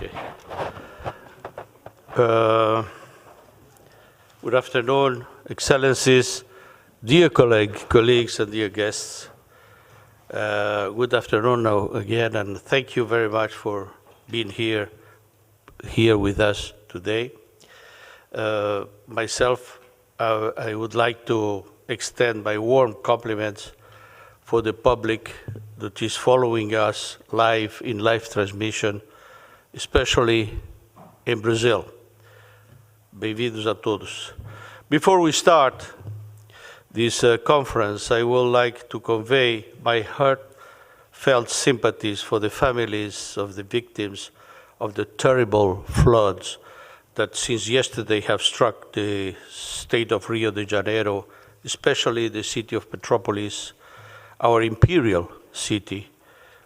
Okay. Good afternoon, Excellencies, dear colleagues and dear guests. Good afternoon now again, and thank you very much for being here with us today. Myself, I would like to extend my warm compliments for the public that is following us live in live transmission, especially in Brazil. Bem-vindos a todos. Before we start this conference, I would like to convey my heartfelt sympathies for the families of the victims of the terrible floods that since yesterday have struck the state of Rio de Janeiro, especially the city of Petropolis, our imperial city,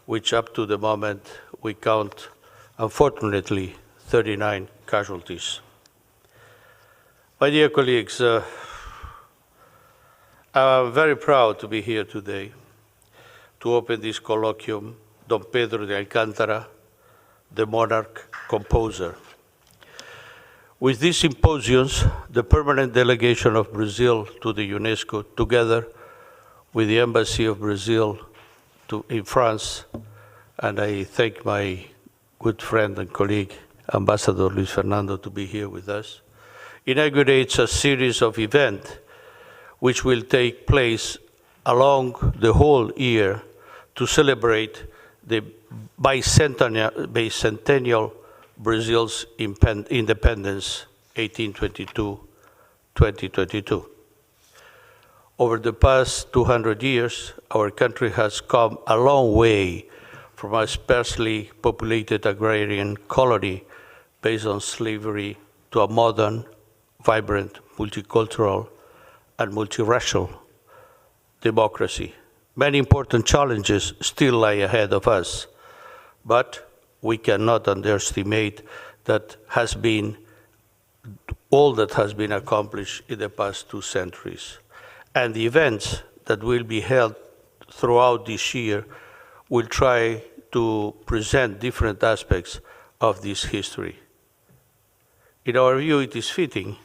which up to the moment we count, unfortunately, 39 casualties. My dear colleagues, I'm very proud to be here today to open this colloquium, Don Pedro de Alcântara, the Monarch composer. With these symposiums, the permanent delegation of Brazil to the UNESCO, together with the Embassy of Brazil in France, and I thank my good friend and colleague, Ambassador Luis Fernando, to be here with us, inaugurates a series of events which will take place along the whole year to celebrate the bicentennial Brazil's independence, 1822-2022. Over the past 200 years, our country has come a long way from a sparsely populated agrarian colony based on slavery to a modern, vibrant, multicultural, and multiracial democracy. Many important challenges still lie ahead of us, but we cannot underestimate all that has been accomplished in the past 2 centuries. And the events that will be held throughout this year will try to present different aspects of this history. In our view, it is fitting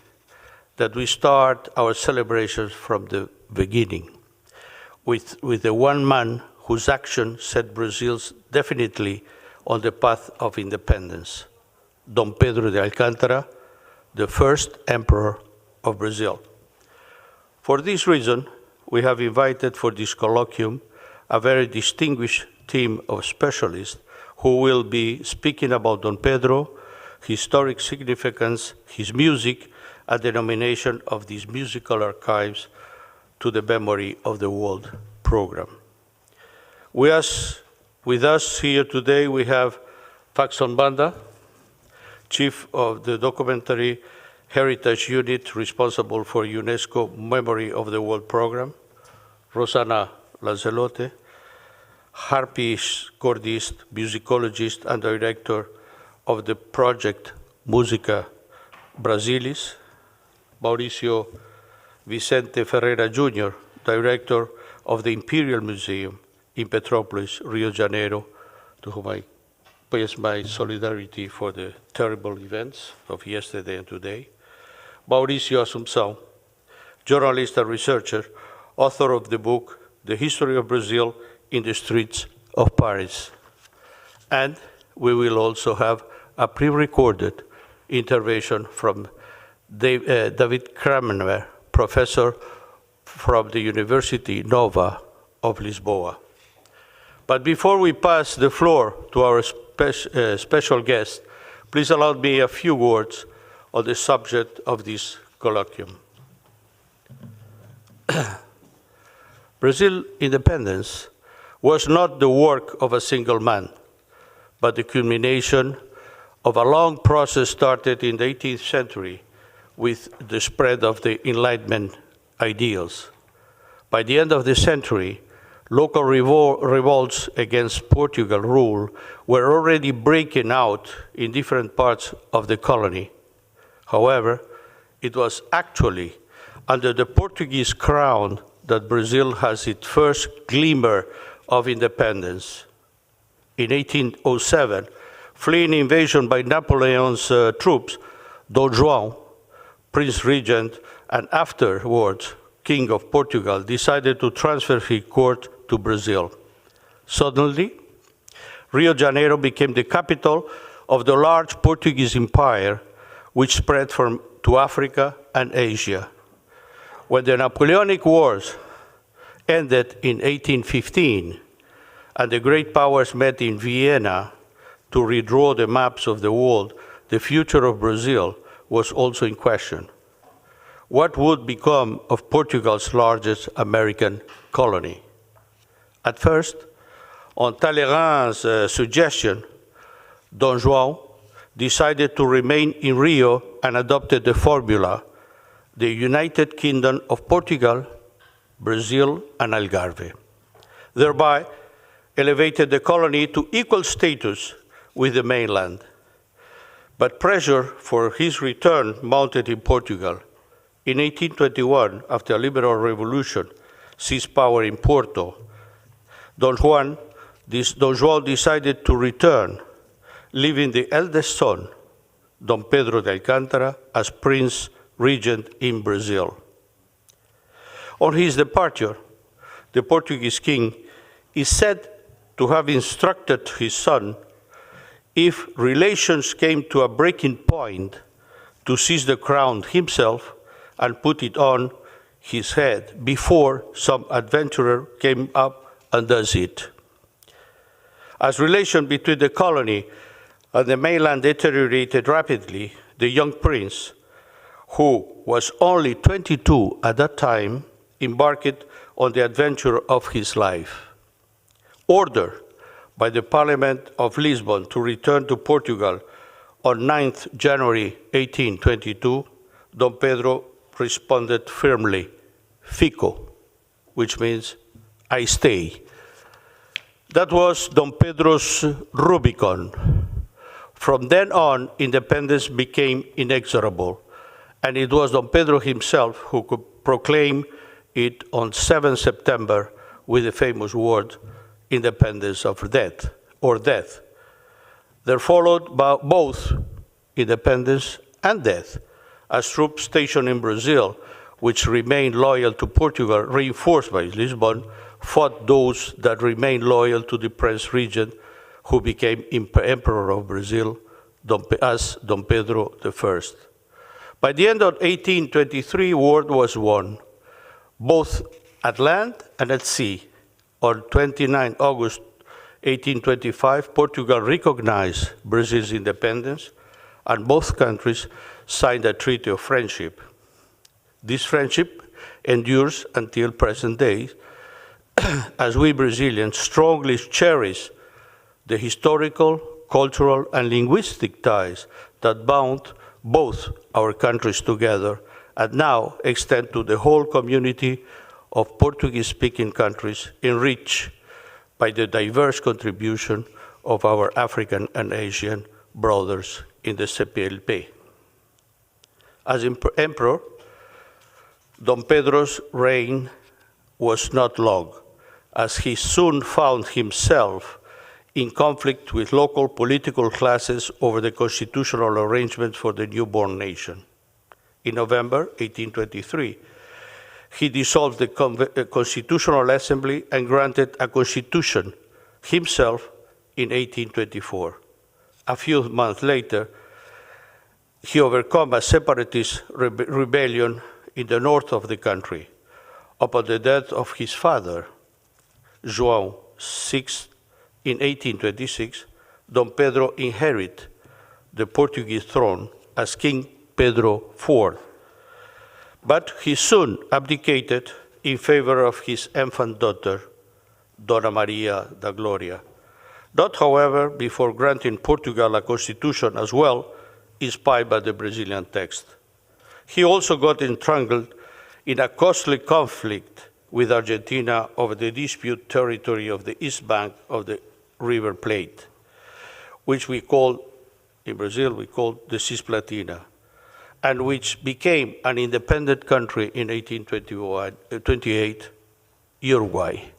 that we start our celebrations from the beginning with the one man whose action set Brazil definitely on the path of independence, Don Pedro de Alcântara, the first emperor of Brazil. For this reason, we have invited for this colloquium a very distinguished team of specialists who will be speaking about Don Pedro, historic significance, his music, and the nomination of these musical archives to the Memory of the World program. With us here today, we have Faxon Banda, Chief of the Documentary Heritage Unit responsible for UNESCO Memory of the World program, Rosana Lanzelotte, harpist, chordist, musicologist, and director of the project Musica, Brasilis, Maurício Vicente Ferreira Jr., director of the Imperial Museum in Petropolis, Rio de Janeiro, to whom I pay my solidarity for the terrible events of yesterday and today. Maurício Assumpção, journalist and researcher, author of the book, The History of Brazil in the Streets of Paris. And we will also have a pre-recorded intervention from David Kramer, professor from the University Nova of Lisboa. But before we pass the floor to our special guest, please allow me a few words on the subject of this colloquium. Brazil's independence was not the work of a single man, but the culmination of a long process started in the 18th century with the spread of the Enlightenment ideals. By the end of the century, local revolts against Portugal rule were already breaking out in different parts of the colony. However, it was actually under the Portuguese crown that Brazil has its first glimmer of independence. In 1807, Fleeing invasion by Napoleon's troops, Don João, Prince Regent, and afterwards King of Portugal, decided to transfer his court to Brazil. Suddenly, Rio de Janeiro became the capital of the large Portuguese empire, which spread to Africa and Asia. When the Napoleonic Wars ended in 1815, and the great powers met in Vienna to redraw the maps of the world, the future of Brazil was also in question. What would become of Portugal's largest American colony? At first, on Talleyrand's suggestion, Don João decided to remain in Rio and adopted the formula, the United Kingdom of Portugal, Brazil, and Algarve, thereby elevated the colony to equal status with the mainland. But pressure for his return mounted in Portugal. In 1821, after a liberal revolution seized power in Porto, Don João decided to return, leaving the eldest son, Don Pedro de Alcântara, as Prince Regent in Brazil. On his departure, the Portuguese king is said to have instructed his son, if relations came to a breaking point, to seize the crown himself and put it on his head before some adventurer came up and does it. As relations between the colony and the mainland deteriorated rapidly, the young prince, who was only 22 at that time, embarked on the adventure of his life. Ordered by the Parliament of Lisbon to return to Portugal on 9th January 1822, Don Pedro responded firmly, "Fico," which means "I stay." That was Don Pedro's Rubicon. From then on, independence became inexorable, and it was Don Pedro himself who could proclaim it on 7th September with the famous word, independence of death, or death. There followed both independence and death, as troops stationed in Brazil, which remained loyal to Portugal, reinforced by Lisbon, fought those that remained loyal to the Prince Regent, who became Emperor of Brazil as Don Pedro I. By the end of 1823, war was won, both at land and at sea. On 29 August 1825, Portugal recognized Brazil's independence, and both countries signed a treaty of friendship. This friendship endures until present day, as we Brazilians strongly cherish the historical, cultural, and linguistic ties that bound both our countries together and now extend to the whole community of Portuguese-speaking countries, enriched by the diverse contribution of our African and Asian brothers in the CPLP. As emperor, Don Pedro's reign was not long, as he soon found himself in conflict with local political classes over the constitutional arrangements for the newborn nation. In November 1823, he dissolved the Constitutional Assembly and granted a constitution himself in 1824. A few months later, he overcame a separatist rebellion in the north of the country. Upon the death of his father, João VI, in 1826, Don Pedro inherited the Portuguese throne as King Pedro IV. But he soon abdicated in favor of his infant daughter, Dona Maria da Glória. Not, however, before granting Portugal a constitution as well, inspired by the Brazilian text. He also got entangled in a costly conflict with Argentina over the disputed territory of the east bank of the River Plate, which we call, in Brazil, we call the Cisplatina, and which became an independent country in 1828, Uruguay.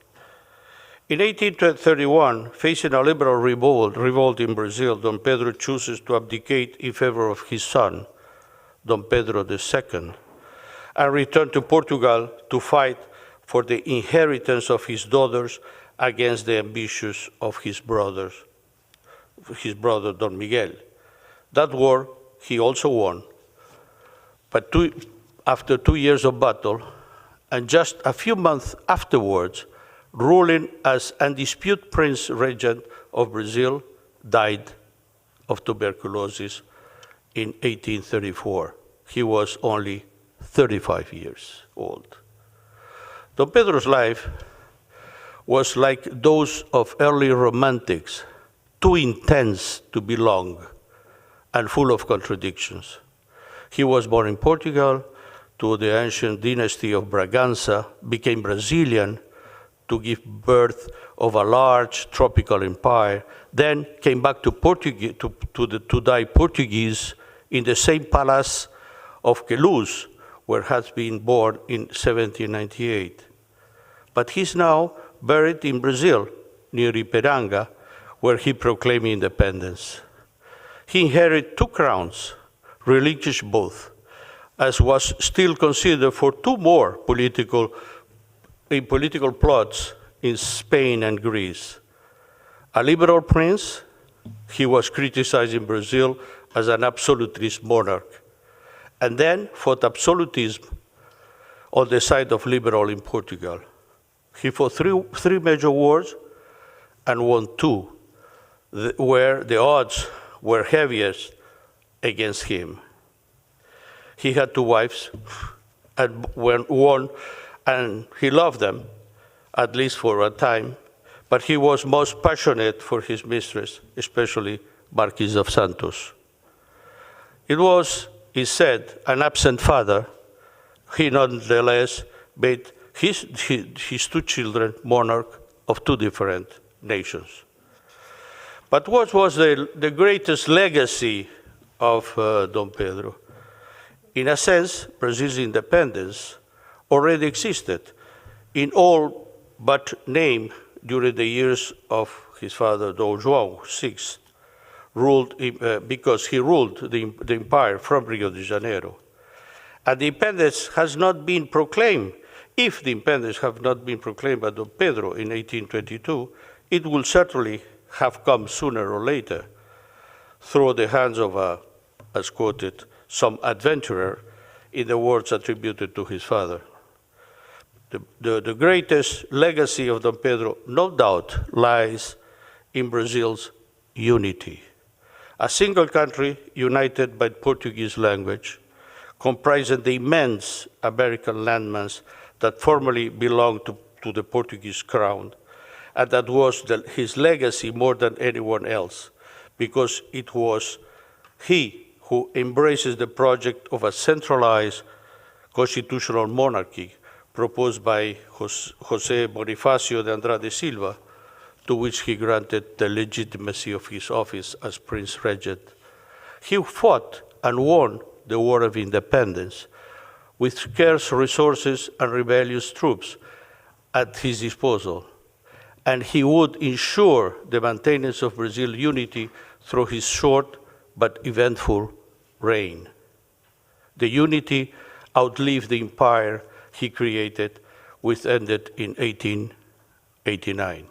In 1831, facing a liberal revolt in Brazil, Dom Pedro chooses to abdicate in favor of his son, Dom Pedro II, and return to Portugal to fight for the inheritance of his daughters against the ambitions of his brother Don Miguel. That war he also won, but after 2 years of battle, and just a few months afterwards, ruling as undisputed Prince Regent of Brazil, died of tuberculosis in 1834. He was only 35 years old. Don Pedro's life was like those of early romantics, too intense to be long and full of contradictions. He was born in Portugal to the ancient dynasty of Bragança, became Brazilian to give birth of a large tropical empire, then came back to to die Portuguese in the same palace of Queluz, where has been born in 1798. But he's now buried in Brazil, near Ipiranga, where he proclaimed independence. He inherited 2 crowns, religious both, as was still considered for 2 more political plots in Spain and Greece. A liberal prince, he was criticized in Brazil as an absolutist monarch, and then fought absolutism on the side of liberal in Portugal. He fought three major wars and won 2, where the odds were heaviest against him. He had 2 wives, and one, and he loved them, at least for a time, but he was most passionate for his mistress, especially Marquis of Santos. It was, he said, an absent father. He nonetheless made his 2 children monarch of 2 different nations. But what was the greatest legacy of Dom Pedro? In a sense, Brazil's independence already existed in all but name during the years of his father, Dom João VI, because he ruled the empire from Rio de Janeiro. And the independence has not been proclaimed. If the independence had not been proclaimed by Dom Pedro in 1822, it would certainly have come sooner or later through the hands of, as quoted, some adventurer, in the words attributed to his father. The greatest legacy of Dom Pedro, no doubt, lies in Brazil's unity. A single country united by Portuguese language, comprising the immense American landmass that formerly belonged to the Portuguese crown, and that was his legacy more than anyone else, because it was he who embraces the project of a centralized constitutional monarchy proposed by José Bonifacio de Andrade Silva, to which he granted the legitimacy of his office as Prince Regent. He fought and won the War of Independence with scarce resources and rebellious troops at his disposal, and he would ensure the maintenance of Brazil's unity through his short but eventful reign. The unity outlived the empire he created, which ended in 1889.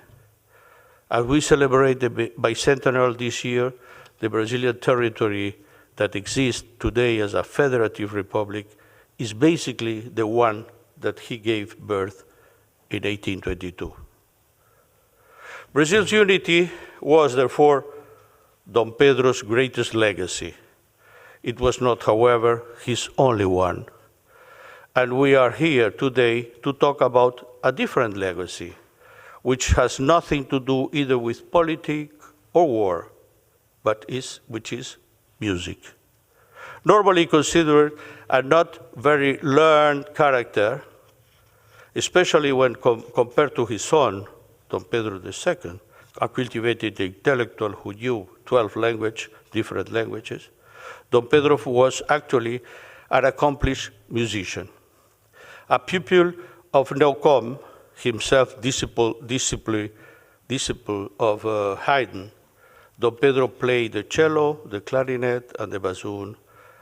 As we celebrate the bicentennial this year, the Brazilian territory that exists today as a federative republic is basically the one that he gave birth in 1822. Brazil's unity was, therefore, Dom Pedro's greatest legacy. It was not, however, his only one. And we are here today to talk about a different legacy, which has nothing to do either with politics or war, but which is music. Normally considered a not very learned character, especially when compared to his son, Dom Pedro II, a cultivated intellectual who knew 12 different languages, Dom Pedro was actually an accomplished musician. A pupil of Neukomm, himself disciplined disciple of Haydn, Don Pedro played the cello, the clarinet, and the bassoon,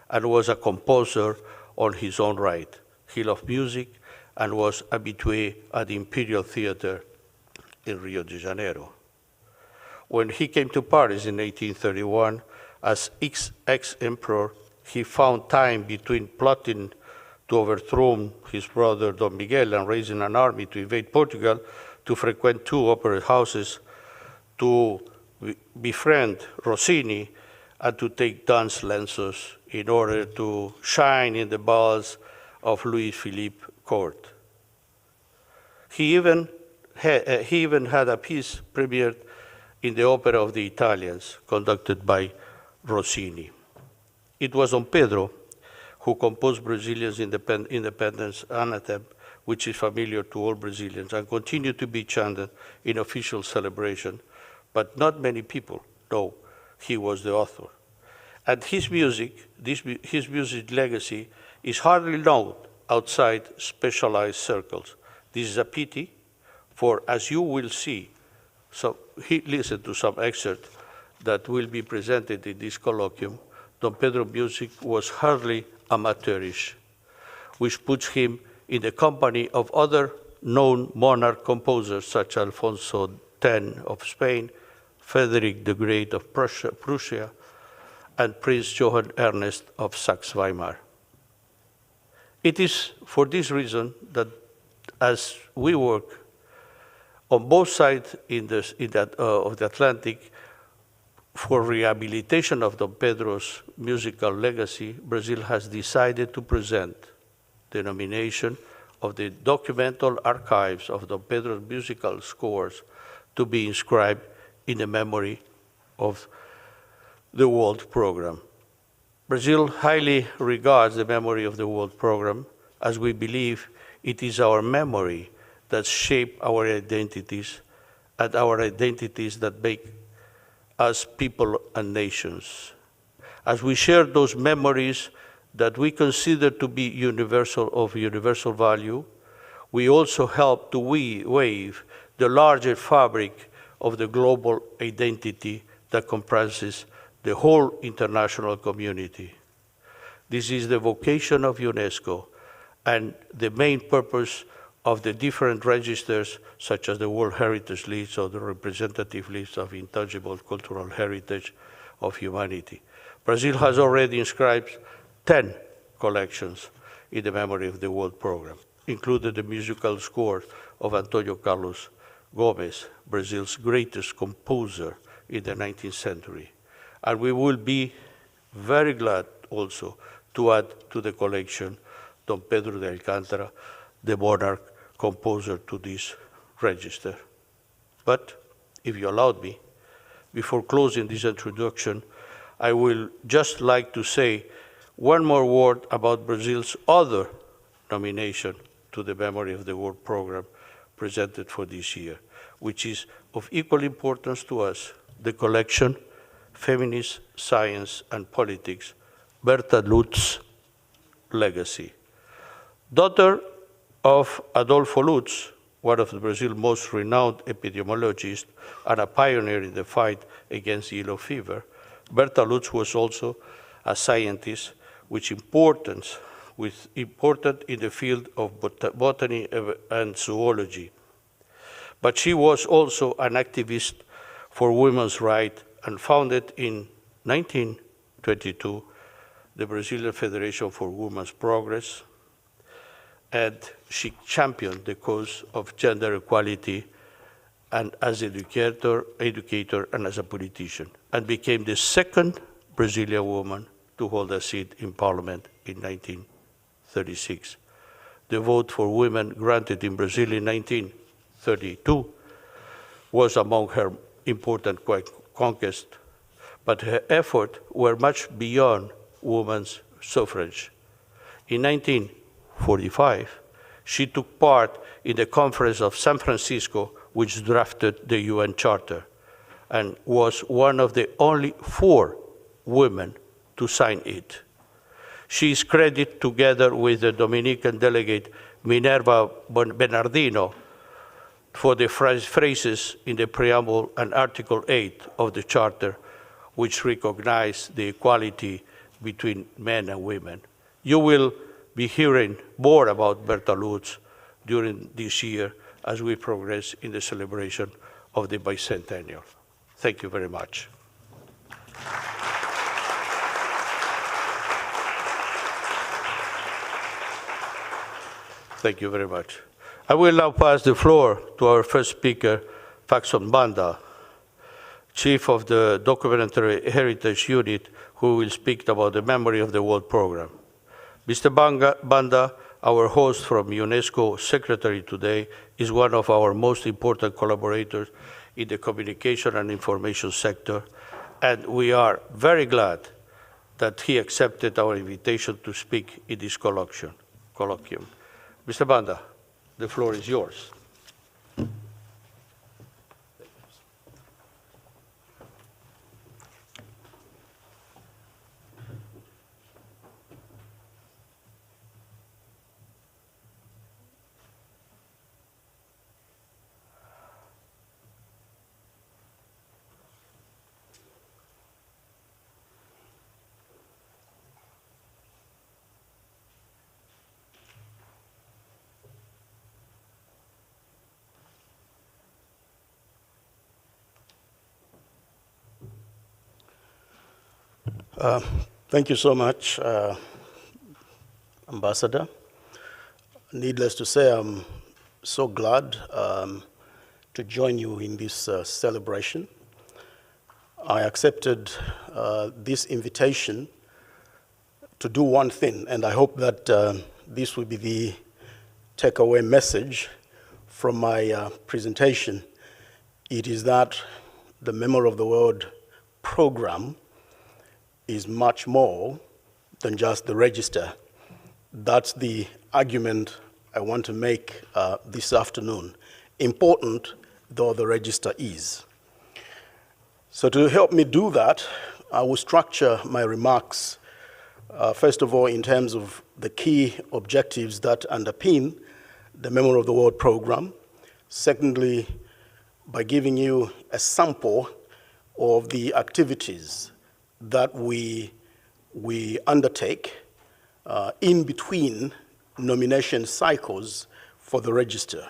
and was a composer on his own right. He loved music and was habitué at the Imperial Theater in Rio de Janeiro. When he came to Paris in 1831, as ex-emperor, he found time between plotting to overthrow his brother Don Miguel and raising an army to invade Portugal, to frequent two opera houses, to befriend Rossini, and to take dance lessons in order to shine in the balls of Louis Philippe court. He even had a piece premiered in the Opera of the Italians, conducted by Rossini. It was Don Pedro who composed Brazilians' Independence Anthem, which is familiar to all Brazilians and continued to be chanted in official celebration, but not many people know he was the author. And his music, his music legacy, is hardly known outside specialized circles. This is a pity, for as you will see, listen to some excerpt that will be presented in this colloquium. Don Pedro's music was hardly amateurish, which puts him in the company of other known monarch composers such as Alfonso X of Spain, Frederick the Great of Prussia, and Prince Johann Ernest of Saxe-Weimar. It is for this reason that as we work on both sides of the Atlantic for rehabilitation of Don Pedro's musical legacy, Brazil has decided to present the nomination of the documental archives of Don Pedro's musical scores to be inscribed in the memory of the World Program. Brazil highly regards the memory of the World Program, as we believe it is our memory that shape our identities, and our identities that make us people and nations. As we share those memories that we consider to be of universal value, we also help to weave the larger fabric of the global identity that comprises the whole international community. This is the vocation of UNESCO and the main purpose of the different registers, such as the World Heritage List or the Representative List of Intangible Cultural Heritage of Humanity. Brazil has already inscribed 10 collections in the memory of the World Program, including the musical score of Antonio Carlos Gomes, Brazil's greatest composer in the 19th century. And we will be very glad also to add to the collection Don Pedro de Alcântara, the monarch composer, to this register. But if you allowed me, before closing this introduction, I will just like to say one more word about Brazil's other nomination to the memory of the World Program presented for this year, which is of equal importance to us, the collection Feminist Science and Politics, Berta Lutz's Legacy. Daughter of Adolfo Lutz, one of Brazil's most renowned epidemiologists and a pioneer in the fight against yellow fever, Berta Lutz was also a scientist important in the field of botany and zoology. But she was also an activist for women's rights and founded in 1922 the Brazilian Federation for Women's Progress, and she championed the cause of gender equality and as an educator and as a politician, and became the second Brazilian woman to hold a seat in parliament in 1936. The vote for women granted in Brazil in 1932 was among her important conquests, but her efforts were much beyond women's suffrage. In 1945, she took part in the Conference of San Francisco, which drafted the UN Charter, and was one of the only 4 women to sign it. She is credited, together with the Dominican delegate Minerva Bernardino, for the phrases in the preamble and Article 8 of the Charter, which recognize the equality between men and women. You will be hearing more about Berta Lutz during this year as we progress in the celebration of the bicentennial. Thank you very much. Thank you very much. I will now pass the floor to our first speaker, Faxon Banda, Chief of the Documentary Heritage Unit, who will speak about the Memory of the World Program. Mr. Banda, our host from UNESCO Secretary today, is one of our most important collaborators in the communication and information sector, and we are very glad that he accepted our invitation to speak in this colloquium. Mr. Banda, the floor is yours. Thank you so much, Ambassador. Needless to say, I'm so glad to join you in this celebration. I accepted this invitation to do one thing, and I hope that this will be the takeaway message from my presentation. It is that the Memory of the World program is much more than just the register. That's the argument I want to make this afternoon, important though the register is. So to help me do that, I will structure my remarks, first of all, in terms of the key objectives that underpin the Memory of the World program. Secondly, by giving you a sample of the activities that we undertake in between nomination cycles for the register.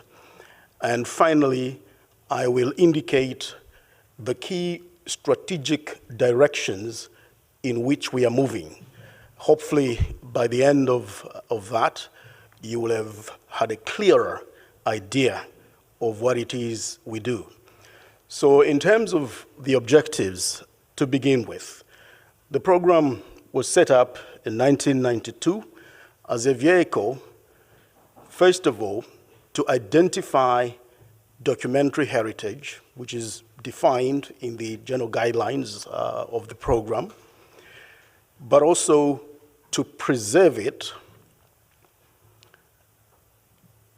And finally, I will indicate the key strategic directions in which we are moving. Hopefully, by the end of that, you will have had a clearer idea of what it is we do. So in terms of the objectives, to begin with, the program was set up in 1992 as a vehicle, first of all, to identify documentary heritage, which is defined in the general guidelines of the program, but also to preserve it,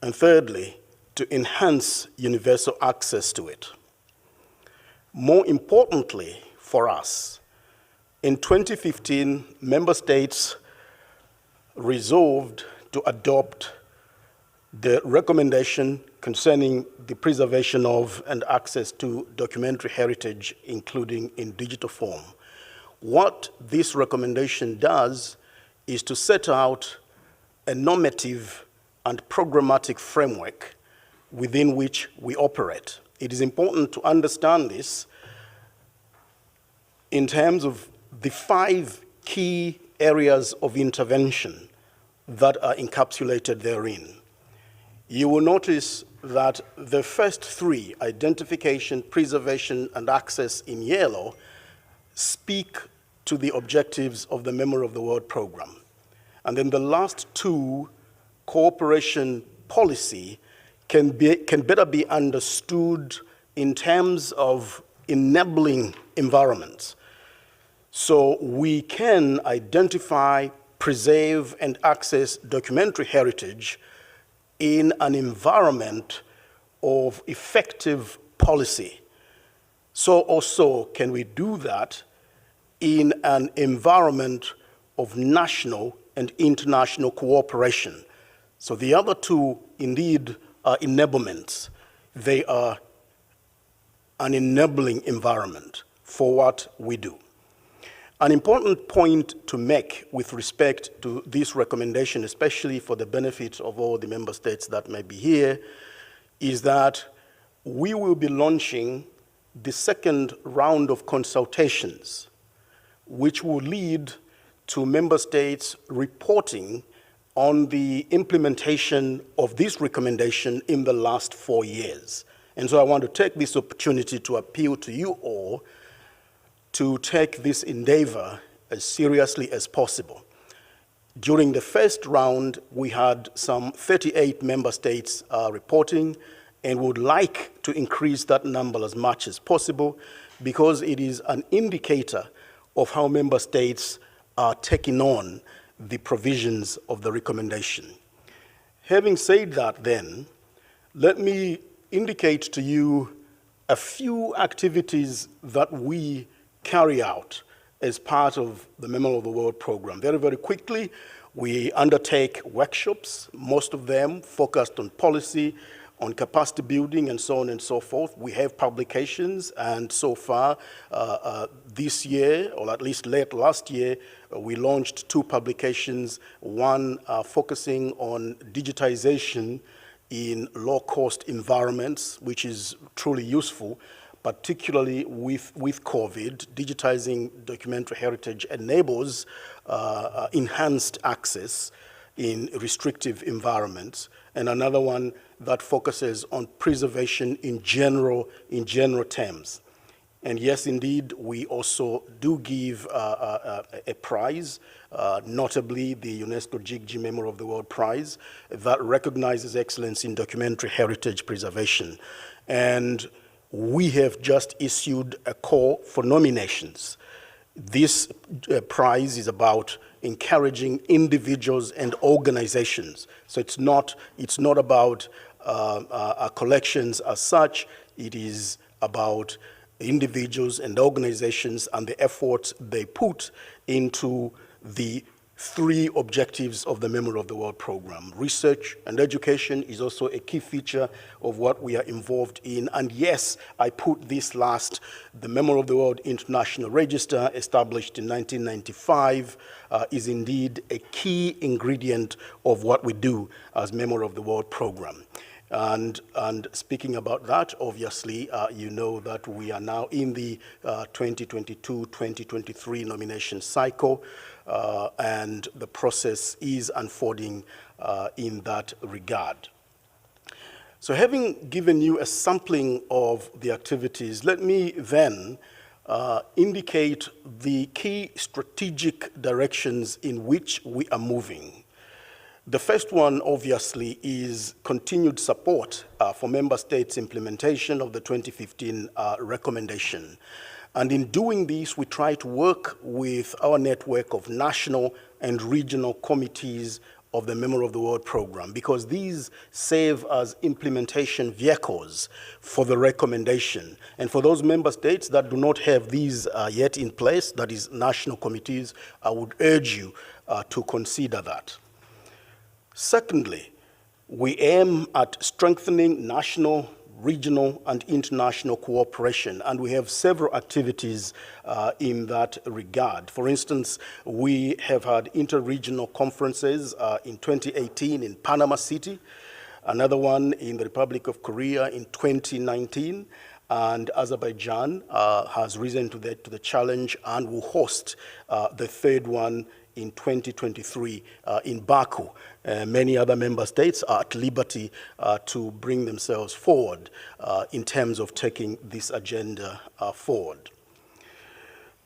and thirdly, to enhance universal access to it. More importantly for us, in 2015, member states resolved to adopt the recommendation concerning the preservation of and access to documentary heritage, including in digital form. What this recommendation does is to set out a normative and programmatic framework within which we operate. It is important to understand this in terms of the 5 key areas of intervention that are encapsulated therein. You will notice that the first 3, identification, preservation, and access in yellow, speak to the objectives of the Memory of the World program. And then the last 2, cooperation policy, can better be understood in terms of enabling environments. So we can identify, preserve, and access documentary heritage in an environment of effective policy. So also can we do that in an environment of national and international cooperation. So the other 2 indeed are enablements. they are an enabling environment for what we do. An important point to make with respect to this recommendation, especially for the benefit of all the member states that may be here, is that we will be launching the second round of consultations, which will lead to member states reporting on the implementation of this recommendation in the last 4 years. And so I want to take this opportunity to appeal to you all to take this endeavor as seriously as possible. During the first round, we had some 38 member states reporting, and would like to increase that number as much as possible because it is an indicator of how member states are taking on the provisions of the recommendation. Having said that then, let me indicate to you a few activities that we carry out as part of the Memory of the World program. Very, very quickly, we undertake workshops, most of them focused on policy, on capacity building, and so on and so forth. We have publications, and so far this year, or at least late last year, we launched 2 publications, one focusing on digitization in low-cost environments, which is truly useful, particularly with COVID. Digitizing documentary heritage enables enhanced access in restrictive environments, and another one that focuses on preservation in general terms. And yes, indeed, we also do give a prize, notably the UNESCO Jigji Memory of the World Prize, that recognizes excellence in documentary heritage preservation. And we have just issued a call for nominations. This prize is about encouraging individuals and organizations. So it's not about our collections as such. It is about individuals and organizations and the efforts they put into the 3 objectives of the Memory of the World program. Research and education is also a key feature of what we are involved in. And yes, I put this last, the Memory of the World International Register, established in 1995, is indeed a key ingredient of what we do as Memory of the World program. And speaking about that, obviously, you know that we are now in the 2022-2023 nomination cycle, and the process is unfolding in that regard. So having given you a sampling of the activities, let me then indicate the key strategic directions in which we are moving. The first one, obviously, is continued support for member states' implementation of the 2015 recommendation. And in doing this, we try to work with our network of national and regional committees of the Memory of the World program, because these serve as implementation vehicles for the recommendation. And for those member states that do not have these yet in place, that is national committees, I would urge you to consider that. Secondly, we aim at strengthening national, regional, and international cooperation, and we have several activities in that regard. For instance, we have had inter-regional conferences in 2018 in Panama City, another one in the Republic of Korea in 2019, and Azerbaijan has risen to the challenge and will host the third one in 2023 in Baku. Many other member states are at liberty to bring themselves forward in terms of taking this agenda forward.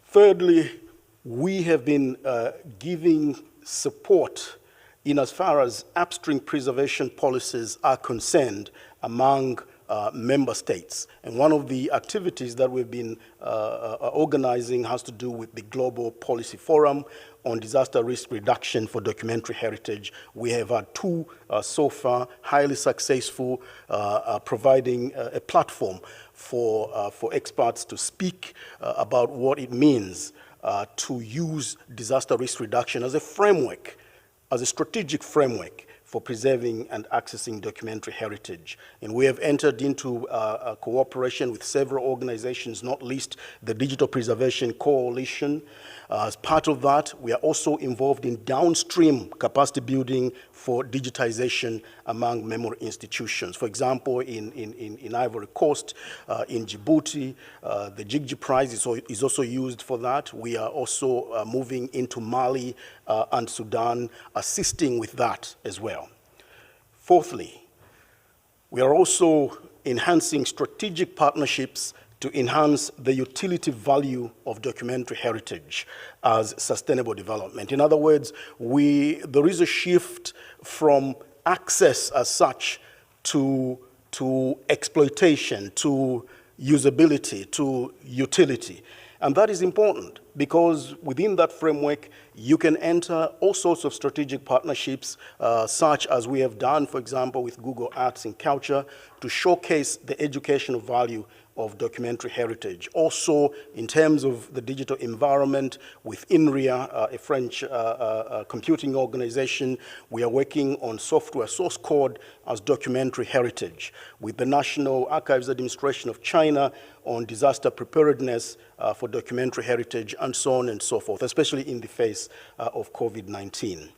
Thirdly, we have been giving support in as far as upstream preservation policies are concerned among member states. And one of the activities that we've been organizing has to do with the Global Policy Forum on Disaster Risk Reduction for Documentary Heritage. We have had 2 so far, highly successful, providing a platform for experts to speak about what it means to use disaster risk reduction as a framework, as a strategic framework for preserving and accessing documentary heritage. And we have entered into a cooperation with several organizations, not least the Digital Preservation Coalition. As part of that, we are also involved in downstream capacity building for digitization among memory institutions. For example, in Ivory Coast, in Djibouti, the Jigji Prize is also used for that. We are also moving into Mali and Sudan, assisting with that as well. Fourthly, we are also enhancing strategic partnerships to enhance the utility value of documentary heritage as sustainable development. In other words, there is a shift from access as such to exploitation, to usability, to utility. And that is important because within that framework, you can enter all sorts of strategic partnerships, such as we have done, for example, with Google Arts and Culture, to showcase the educational value of documentary heritage. Also, in terms of the digital environment, with INRIA, a French computing organization, we are working on software source code as documentary heritage. With the National Archives Administration of China on disaster preparedness for documentary heritage, and so on and so forth, especially in the face of COVID-19.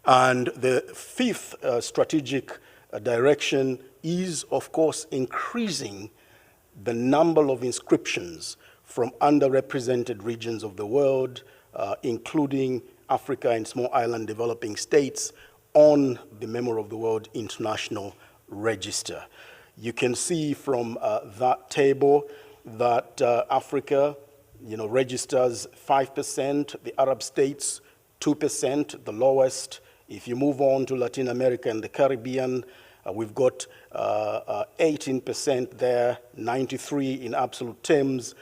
And the fifth strategic direction is, of course, increasing the number of inscriptions from underrepresented regions of the world, including Africa and small island developing states, on the Memory of the World International Register. You can see from that table that Africa, registers 5%, the Arab states 2%, the lowest. If you move on to Latin America and the Caribbean, we've got 18% there, 93 in absolute terms,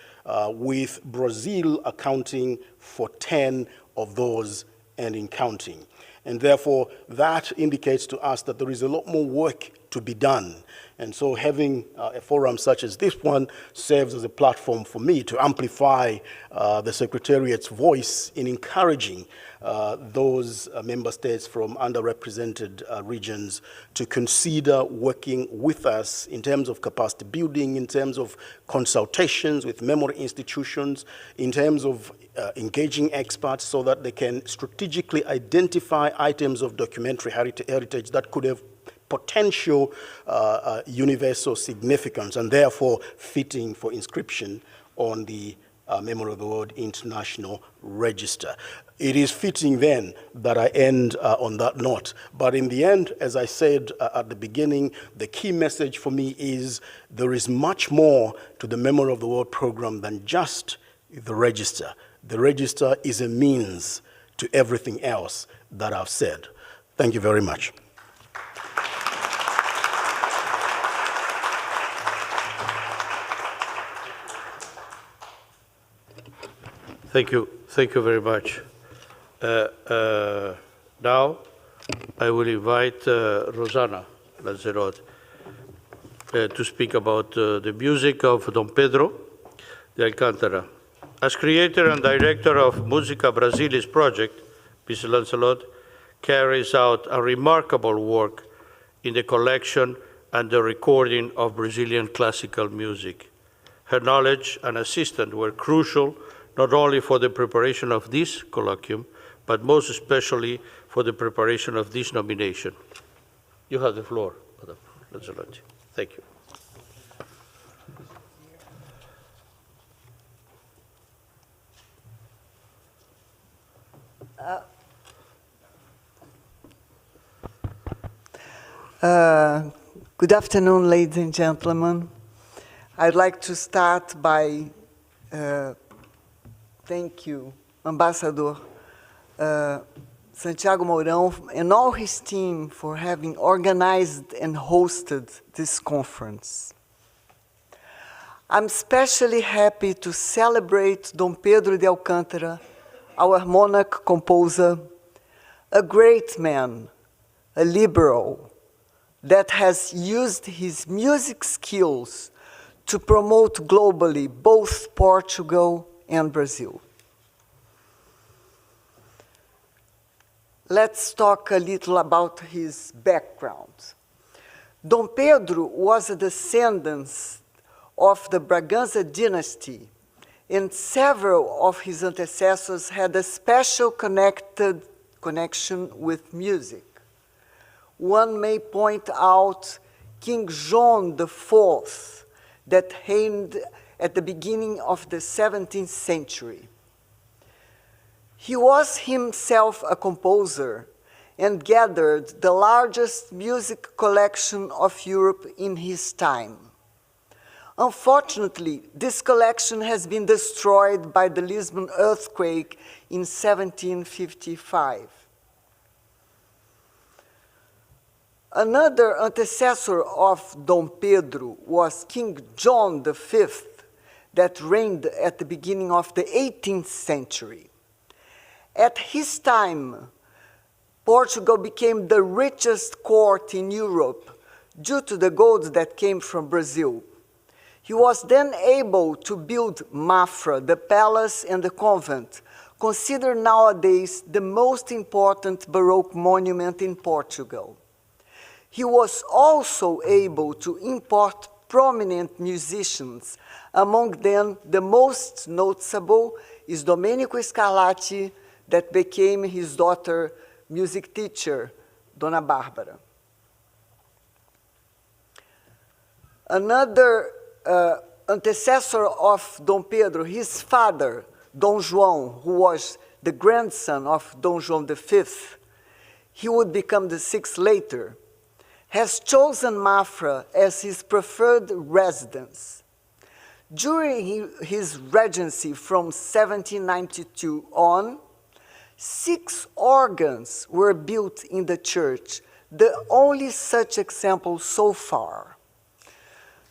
with Brazil accounting for 10 of those and in counting. And therefore, that indicates to us that there is a lot more work to be done. And so having a forum such as this one serves as a platform for me to amplify the Secretariat's voice in encouraging those member states from underrepresented regions to consider working with us in terms of capacity building, in terms of consultations with memory institutions, in terms of engaging experts so that they can strategically identify items of documentary heritage that could have potential universal significance and therefore fitting for inscription on the Memory of the World International Register. It is fitting then that I end on that note. But in the end, as I said at the beginning, the key message for me is there is much more to the Memory of the World program than just the register. The register is a means to everything else that I've said. Thank you very much. Thank you very much. Now, I will invite Rosana Lanzelotte to speak about the music of Don Pedro de Alcântara. As creator and director of Musica Brasilis project, Ms. Lanzelotte carries out a remarkable work in the collection and the recording of Brazilian classical music. Her knowledge and assistance were crucial not only for the preparation of this colloquium, but most especially for the preparation of this nomination. You have the floor, Madam Lanzelotte. Thank you. Good afternoon, ladies and gentlemen. I'd like to start by thank you, Ambassador Santiago Mourão and all his team for having organized and hosted this conference. I'm especially happy to celebrate Dom Pedro de Alcântara, our monarch composer, a great man, a liberal, that has used his music skills to promote globally both Portugal and Brazil. let's talk a little about his background. Dom Pedro was a descendant of the Braganza dynasty, and several of his antecessors had a special connection with music. One may point out King John IV, that reigned at the beginning of the 17th century. He was himself a composer and gathered the largest music collection of Europe in his time. Unfortunately, this collection has been destroyed by the Lisbon earthquake in 1755. Another antecessor of Dom Pedro was King John V, that reigned at the beginning of the 18th century. At his time, Portugal became the richest court in Europe due to the gold that came from Brazil. He was then able to build Mafra, the palace and the convent, considered nowadays the most important Baroque monument in Portugal. He was also able to import prominent musicians. Among them, the most noticeable is Domenico Scarlatti, that became his daughter's music teacher, Dona Bárbara. Another antecessor of Dom Pedro, his father, Dom João, who was the grandson of Dom João V, he would become the sixth later, has chosen Mafra as his preferred residence. During his regency from 1792 on, 6 organs were built in the church, the only such example so far.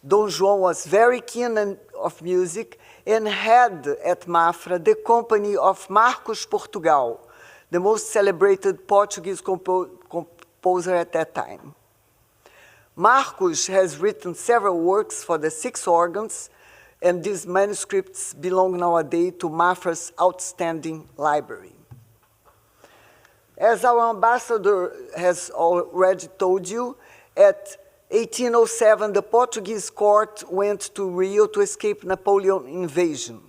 Dom João was very keen of music and had at Mafra the company of Marcos Portugal, the most celebrated Portuguese composer at that time. Marcos has written several works for the 6 organs, and these manuscripts belong nowadays to Mafra's outstanding library. As our ambassador has already told you, at 1807, the Portuguese court went to Rio to escape Napoleon invasion.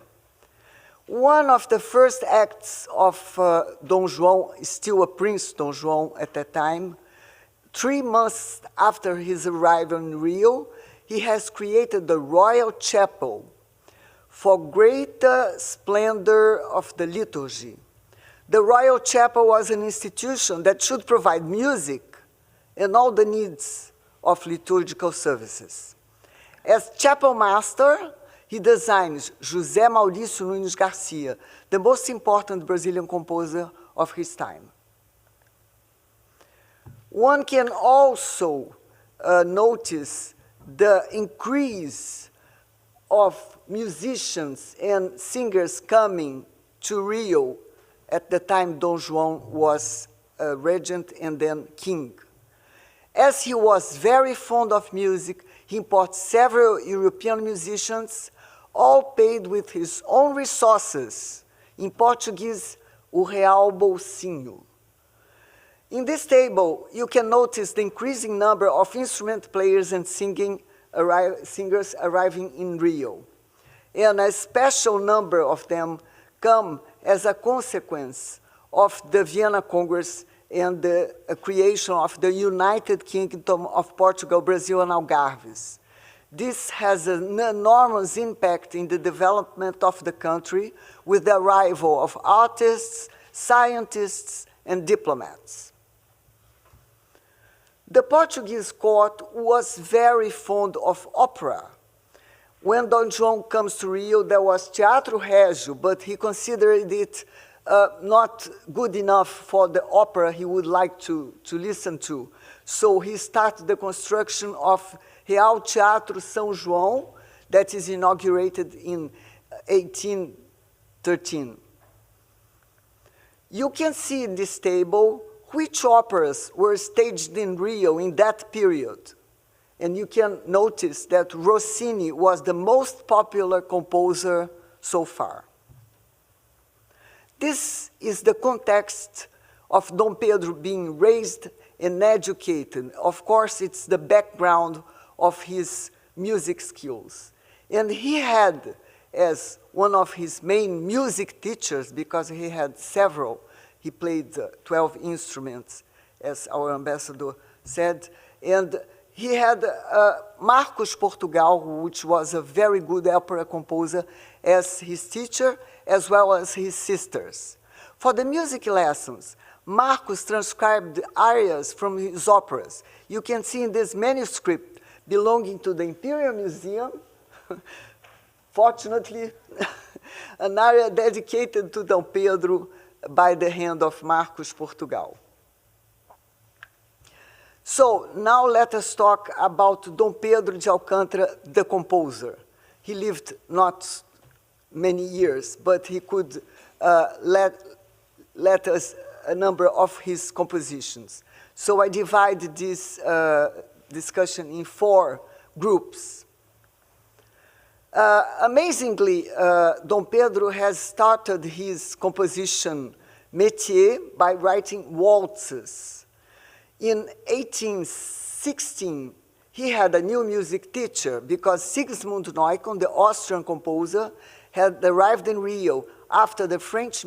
One of the first acts of Dom João, still a prince Dom João at that time, 3 months after his arrival in Rio, he has created the Royal Chapel for greater splendor of the liturgy. The Royal Chapel was an institution that should provide music and all the needs of liturgical services. As chapel master, he designs José Maurício Nunes Garcia, the most important Brazilian composer of his time. One can also notice the increase of musicians and singers coming to Rio at the time Dom João was regent and then king. As he was very fond of music, he imported several European musicians, all paid with his own resources, in Portuguese, o real bolsinho. In this table, you can notice the increasing number of instrument players and singers arriving in Rio. And a special number of them come as a consequence of the Vienna Congress and the creation of the United Kingdom of Portugal, Brazil, and Algarves. This has an enormous impact in the development of the country with the arrival of artists, scientists, and diplomats. The Portuguese court was very fond of opera. When Dom João comes to Rio, there was Teatro Régio, but he considered it not good enough for the opera he would like to listen to. So he started the construction of Real Teatro São João, that is inaugurated in 1813. You can see in this table which operas were staged in Rio in that period. And you can notice that Rossini was the most popular composer so far. This is the context of Dom Pedro being raised and educated. Of course, it's the background of his music skills. And he had, as one of his main music teachers, because he had several, he played 12 instruments, as our ambassador said, and he had Marcos Portugal, which was a very good opera composer, as his teacher, as well as his sisters. For the music lessons, Marcos transcribed arias from his operas. You can see in this manuscript belonging to the Imperial Museum, fortunately, an aria dedicated to Dom Pedro by the hand of Marcos Portugal. So now let us talk about Dom Pedro de Alcântara, the composer. He lived not many years, but he could let us a number of his compositions. So I divide this discussion in 4 groups. Amazingly, Dom Pedro has started his composition métier by writing waltzes. In 1816, he had a new music teacher because Sigismund Neukomm, the Austrian composer, had arrived in Rio after the French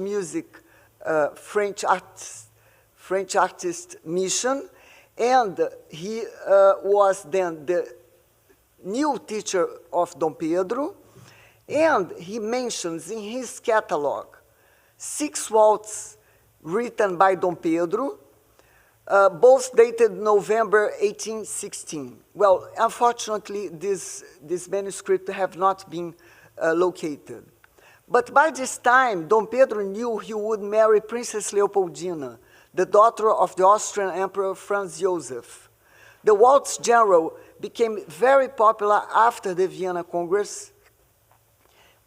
French artist mission, and he was then the new teacher of Dom Pedro, and he mentions in his catalog 6 waltzes written by Dom Pedro, both dated November 1816. Well, unfortunately, this manuscript have not been located. But by this time, Dom Pedro knew he would marry Princess Leopoldina, the daughter of the Austrian Emperor Franz Joseph. The waltz genre became very popular after the Vienna Congress,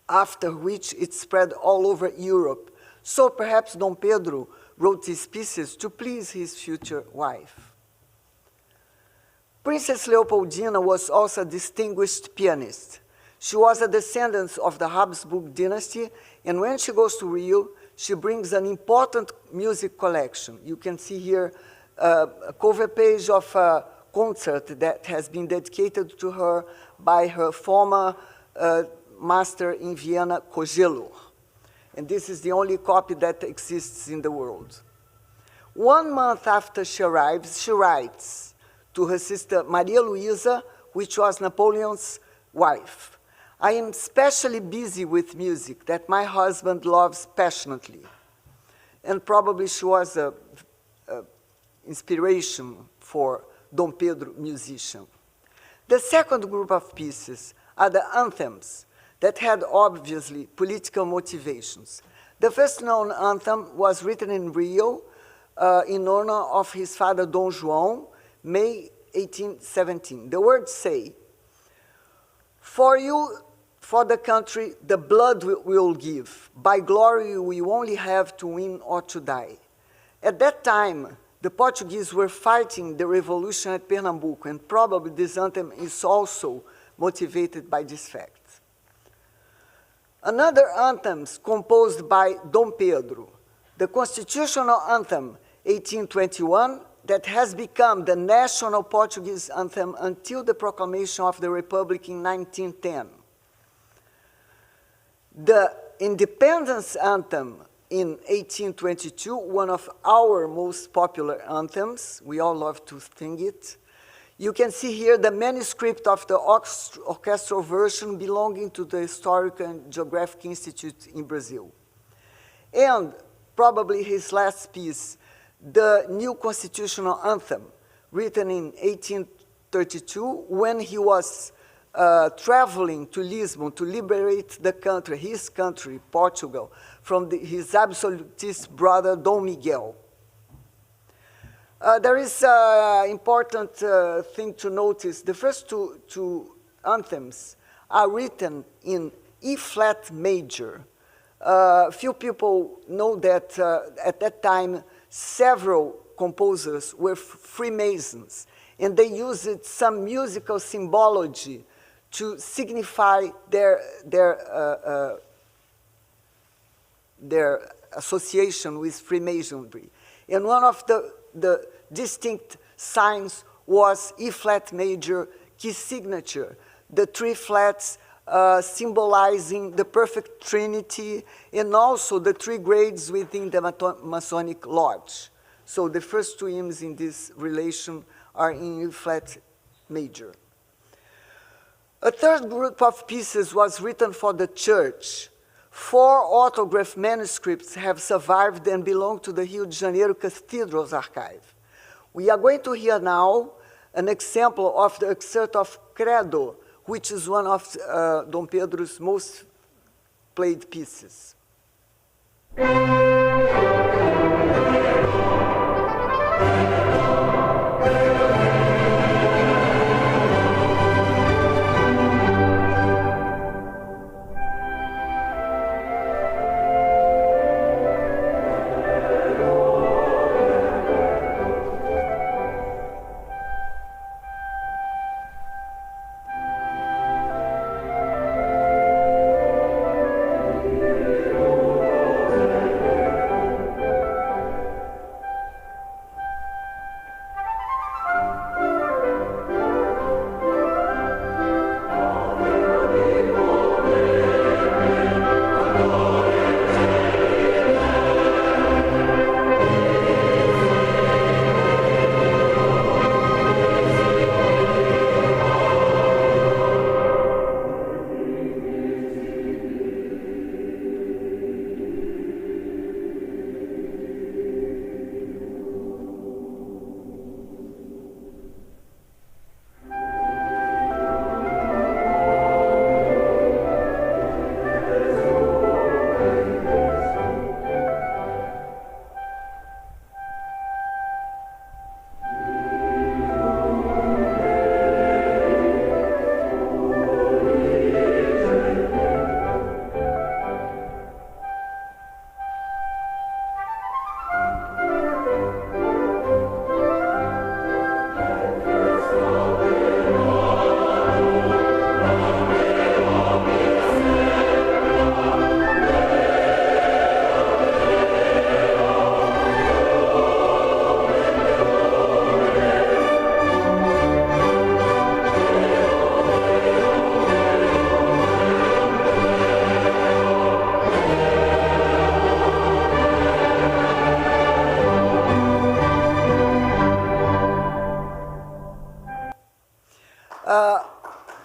after which it spread all over Europe. So perhaps Dom Pedro wrote these pieces to please his future wife. Princess Leopoldina was also a distinguished pianist. She was a descendant of the Habsburg dynasty, and when she goes to Rio, she brings an important music collection. You can see here a cover page of a concert that has been dedicated to her by her former master in Vienna, Kogelur. And this is the only copy that exists in the world. 1 month after she arrives, she writes to her sister Maria Luisa, which was Napoleon's wife, "I am especially busy with music that my husband loves passionately." And probably she was an inspiration for Dom Pedro musician. The second group of pieces are the anthems that had obviously political motivations. The first known anthem was written in Rio in honor of his father Dom João, May 1817. The words say, "For you, for the country, the blood we'll give. By glory we only have to win or to die." At that time, the Portuguese were fighting the revolution at Pernambuco, and probably this anthem is also motivated by this fact. Another anthem composed by Dom Pedro, the constitutional anthem 1821, that has become the national Portuguese anthem until the proclamation of the Republic in 1910. The Independence Anthem in 1822, one of our most popular anthems. We all love to sing it. You can see here the manuscript of the orchestral version belonging to the Historical and Geographic Institute in Brazil. And probably his last piece, the new constitutional anthem, written in 1832 when he was traveling to Lisbon to liberate the country, his country, Portugal, from his absolutist brother, Dom Miguel. There is an important thing to notice. The first two anthems are written in E-flat major. Few people know that at that time, several composers were Freemasons, and they used some musical symbology to signify their association with Freemasonry. And one of the distinct signs was E-flat major key signature, the three flats symbolizing the perfect trinity, and also the three grades within the Masonic Lodge. So the first two hymns in this relation are in E-flat major. A third group of pieces was written for the church. 4 autograph manuscripts have survived and belong to the Rio de Janeiro Cathedral's archive. We are going to hear now an example of the Excerpt of Credo, which is one of Dom Pedro's most played pieces.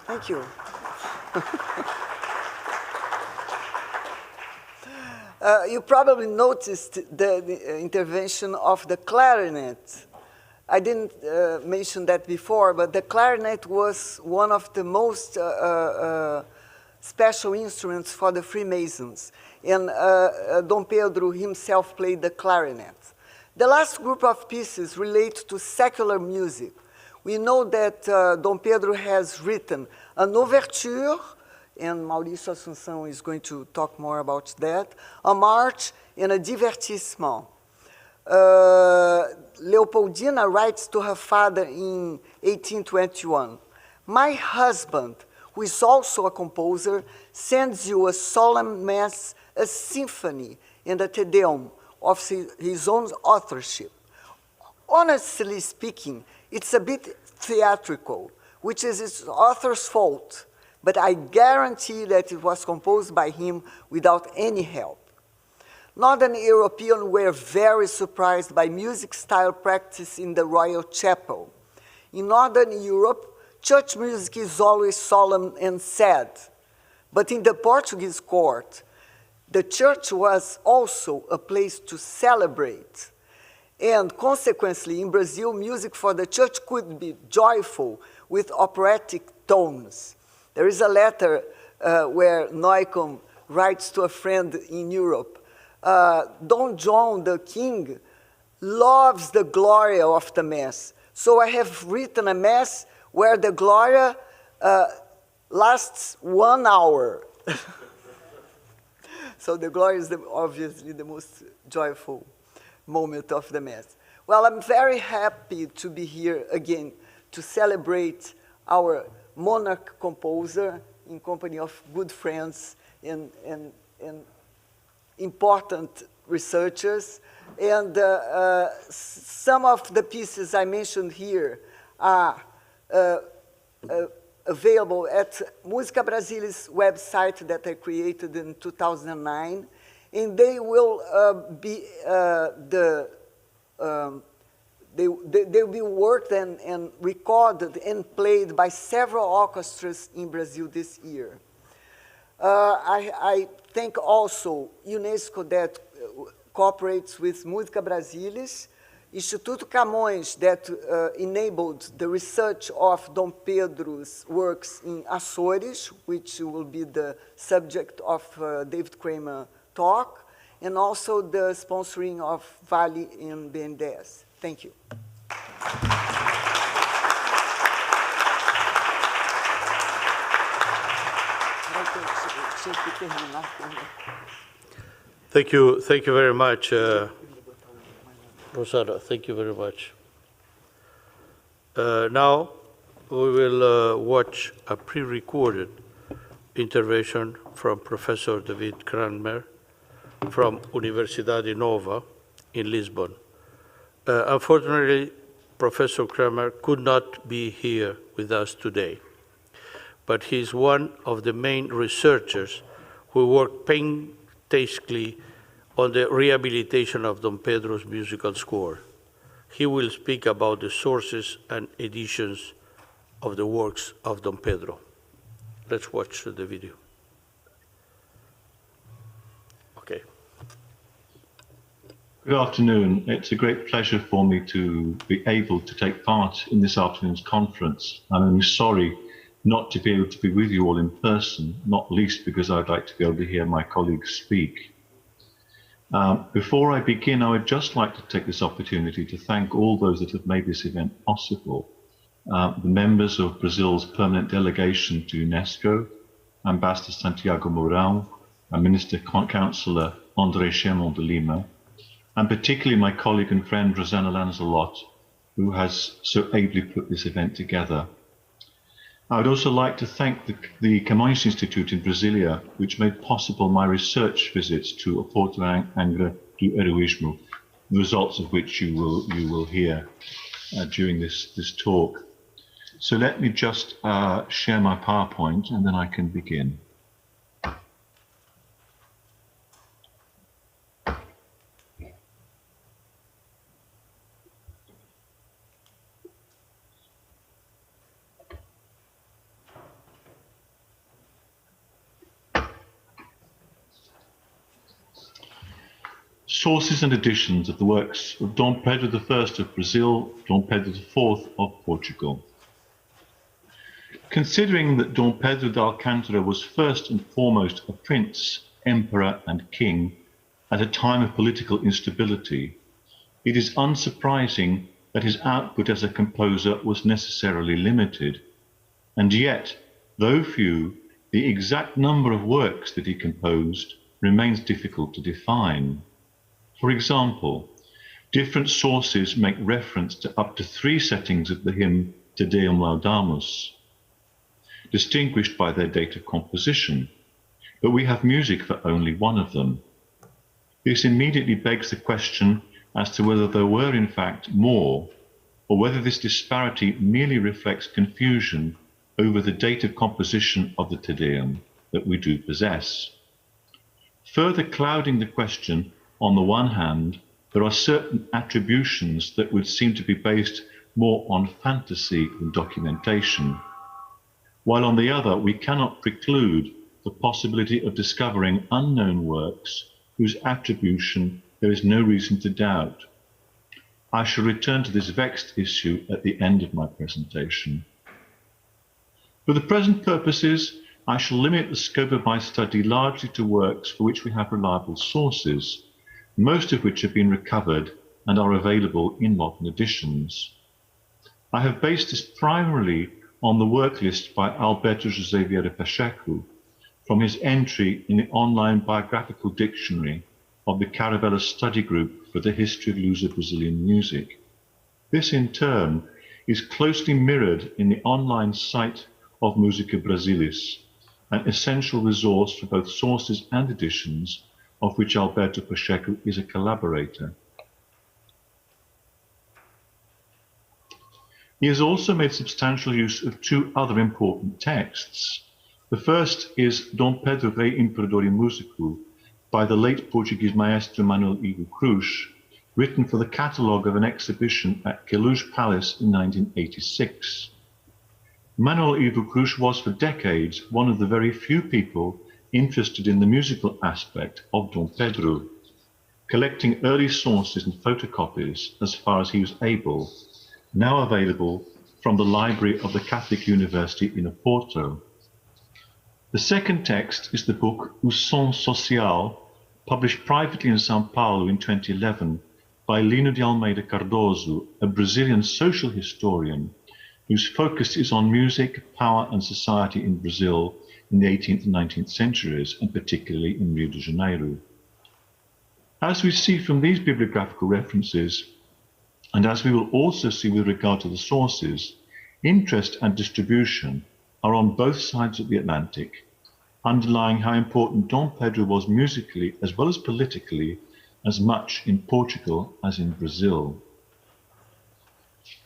Thank you. You probably noticed the intervention of the clarinet. I didn't mention that before, but the clarinet was one of the most special instruments for the Freemasons. And Dom Pedro himself played the clarinet. The last group of pieces relate to secular music. We know that Dom Pedro has written an overture, and Maurício Assumpção is going to talk more about that, a march, and a divertissement. Leopoldina writes to her father in 1821, "My husband, who is also a composer, sends you a solemn mass, a symphony, and a Te Deum of his own authorship. Honestly speaking, it's a bit theatrical, which is its author's fault, but I guarantee that it was composed by him without any help." Northern Europeans were very surprised by music style practice in the royal chapel. In Northern Europe, church music is always solemn and sad, but in the Portuguese court, the church was also a place to celebrate. And consequently, in Brazil, music for the church could be joyful with operatic tones. There is a letter where Neukomm writes to a friend in Europe, Don John, the king, loves the Gloria of the Mass. So I have written a Mass where the Gloria lasts 1 hour. So the Gloria is obviously the most joyful moment of the Mass. Well, I'm very happy to be here again to celebrate our Monarch composer in company of good friends and important researchers. And some of the pieces I mentioned here are available at Musica Brasilis website that I created in 2009. And they will be they'll be worked and recorded and played by several orchestras in Brazil this year. I thank also UNESCO that cooperates with Musica Brasilis, Instituto Camões that enabled the research of Dom Pedro's works in Açores, which will be the subject of David Kramer's talk, and also the sponsoring of Vale in BNDES. Thank you. Thank you very much, Rosana. Thank you very much. Now we will watch a pre-recorded intervention from Professor David Kramer from Universidade Nova in Lisbon. Unfortunately, Professor Kramer could not be here with us today, but he's one of the main researchers who worked painstakingly on the rehabilitation of Dom Pedro's musical score. He will speak about the sources and editions of the works of Dom Pedro. Let's watch the video. Okay. Good afternoon. It's a great pleasure for me to be able to take part in this afternoon's conference. I'm sorry not to be able to be with you all in person, not least because I'd like to be able to hear my colleagues speak. Before I begin, I would just like to take this opportunity to thank all those that have made this event possible. The members of Brazil's permanent delegation to UNESCO, Ambassador Santiago Mourão, and Minister Councillor André Chemon de Lima, and particularly my colleague and friend Rosana Lanzelotte, who has so ably put this event together. I would also like to thank the Camões Institute in Brasilia, which made possible my research visits to oportuna Angra do Heroísmo, the results of which you will hear during this talk. So let me just share my PowerPoint and then I can begin. Sources and editions of the works of Dom Pedro I of Brazil, Dom Pedro IV of Portugal. Considering that Dom Pedro de Alcântara was first and foremost a prince, emperor and king at a time of political instability, it is unsurprising that his output as a composer was necessarily limited, and yet, though few, the exact number of works that he composed remains difficult to define. For example, different sources make reference to up to 3 settings of the hymn Te Deum Laudamus, distinguished by their date of composition, but we have music for only one of them. This immediately begs the question as to whether there were in fact more, or whether this disparity merely reflects confusion over the date of composition of the Te Deum that we do possess. Further clouding the question, on the one hand, there are certain attributions that would seem to be based more on fantasy than documentation, while on the other, we cannot preclude the possibility of discovering unknown works whose attribution there is no reason to doubt. I shall return to this vexed issue at the end of my presentation. For the present purposes, I shall limit the scope of my study largely to works for which we have reliable sources, most of which have been recovered and are available in modern editions. I have based this primarily on the work list by Alberto José Vieira Pacheco from his entry in the online biographical dictionary of the Caravella Study Group for the History of Luso-Brazilian Music. This in turn is closely mirrored in the online site of Musica Brasilis, an essential resource for both sources and editions of which Alberto Pacheco is a collaborator. He has also made substantial use of two other important texts. The first is Dom Pedro Rei Imperador in Musica by the late Portuguese maestro Manuel Ivo Cruz, written for the catalogue of an exhibition at Queluz Palace in 1986. Manuel Ivo Cruz was for decades one of the very few people interested in the musical aspect of Dom Pedro, collecting early sources and photocopies as far as he was able, now available from the library of the Catholic University in Oporto. The second text is the book O Som Social, published privately in São Paulo in 2011 by Lino de Almeida Cardoso, a Brazilian social historian whose focus is on music, power and society in Brazil in the 18th and 19th centuries, and particularly in Rio de Janeiro. As we see from these bibliographical references, and as we will also see with regard to the sources, interest and distribution are on both sides of the Atlantic, underlying how important Dom Pedro was musically as well as politically, as much in Portugal as in Brazil.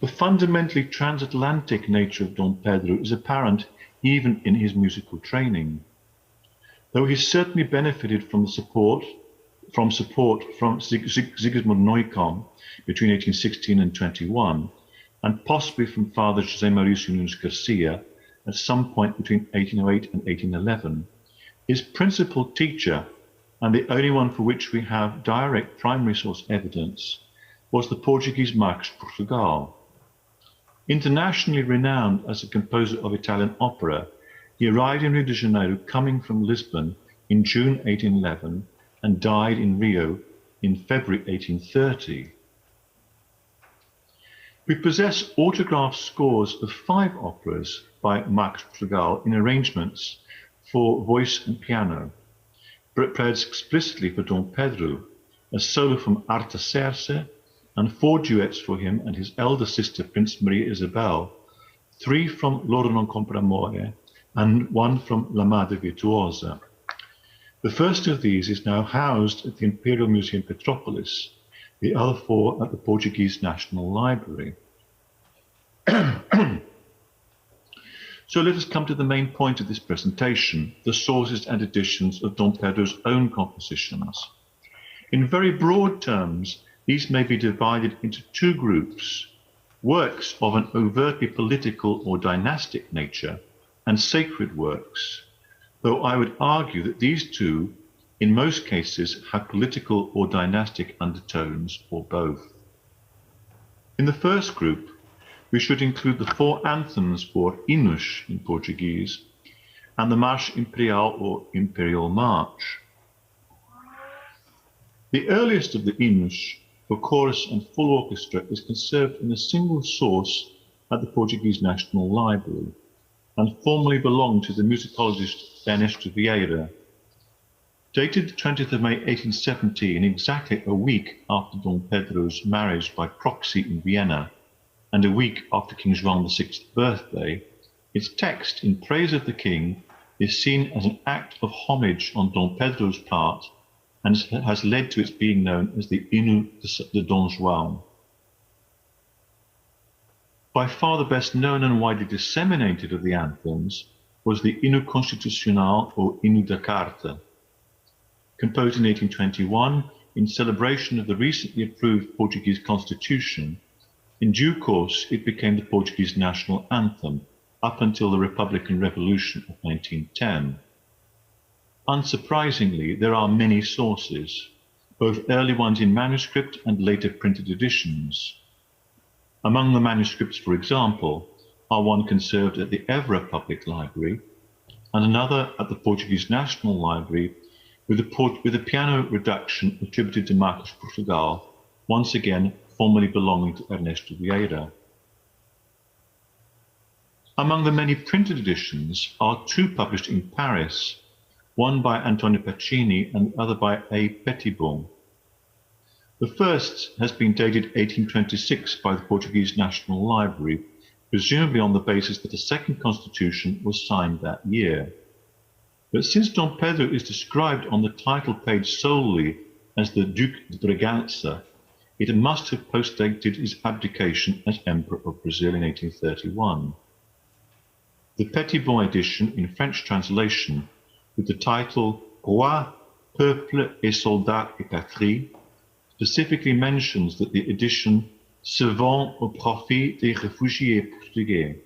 The fundamentally transatlantic nature of Dom Pedro is apparent even in his musical training. Though he certainly benefited from support from Sigismund Neukomm between 1816 and 21, and possibly from Father José Maurício Nunes Garcia at some point between 1808 and 1811, his principal teacher, and the only one for which we have direct primary source evidence, was the Portuguese Marsh Portugal. Internationally renowned as a composer of Italian opera, he arrived in Rio de Janeiro coming from Lisbon in June 1811 and died in Rio in February 1830. We possess autographed scores of 5 operas by Marsh Portugal in arrangements for voice and piano, prepared explicitly for Dom Pedro, a solo from Artaserse, and 4 duets for him and his elder sister, Prince Maria Isabel, 3 from Loro non compra amore, and 1 from La Madre Virtuosa. The first of these is now housed at the Imperial Museum Petropolis, the other 4 at the Portuguese National Library. So let us come to the main point of this presentation, the sources and editions of Dom Pedro's own compositions. In very broad terms, these may be divided into 2 groups: works of an overtly political or dynastic nature and sacred works, though I would argue that these 2, in most cases, have political or dynastic undertones, or both. In the first group, we should include the 4 anthems, or hinos in Portuguese, and the Marsh Imperial or Imperial March. The earliest of the hinos, for chorus and full orchestra, is conserved in a single source at the Portuguese National Library, and formerly belonged to the musicologist Ernesto Vieira. Dated the 20th of May 1817, exactly a week after Dom Pedro's marriage by proxy in Vienna, and a week after King João VI's birthday, its text in praise of the king is seen as an act of homage on Dom Pedro's part, and has led to its being known as the Hino de Dom João. By far the best known and widely disseminated of the anthems was the Hino Constitucional or Hino da Carta. Composed in 1821 in celebration of the recently approved Portuguese constitution, in due course it became the Portuguese national anthem up until the Republican Revolution of 1910. Unsurprisingly, there are many sources, both early ones in manuscript and later printed editions. Among the manuscripts, for example, are one conserved at the Évora Public Library and another at the Portuguese National Library with a piano reduction attributed to Marsh Portugal, once again formerly belonging to Ernesto Vieira. Among the many printed editions are 2 published in Paris, one by Antonio Pacini and the other by A. Petitbon. The first has been dated 1826 by the Portuguese National Library, presumably on the basis that a second constitution was signed that year. But since Dom Pedro is described on the title page solely as the Duke de Bragança, it must have postdated his abdication as Emperor of Brazil in 1831. The Petitbon edition in French translation, with the title Roi, Peuple et Soldats et Patrie, specifically mentions that the edition se vend au profit des réfugiés portugais,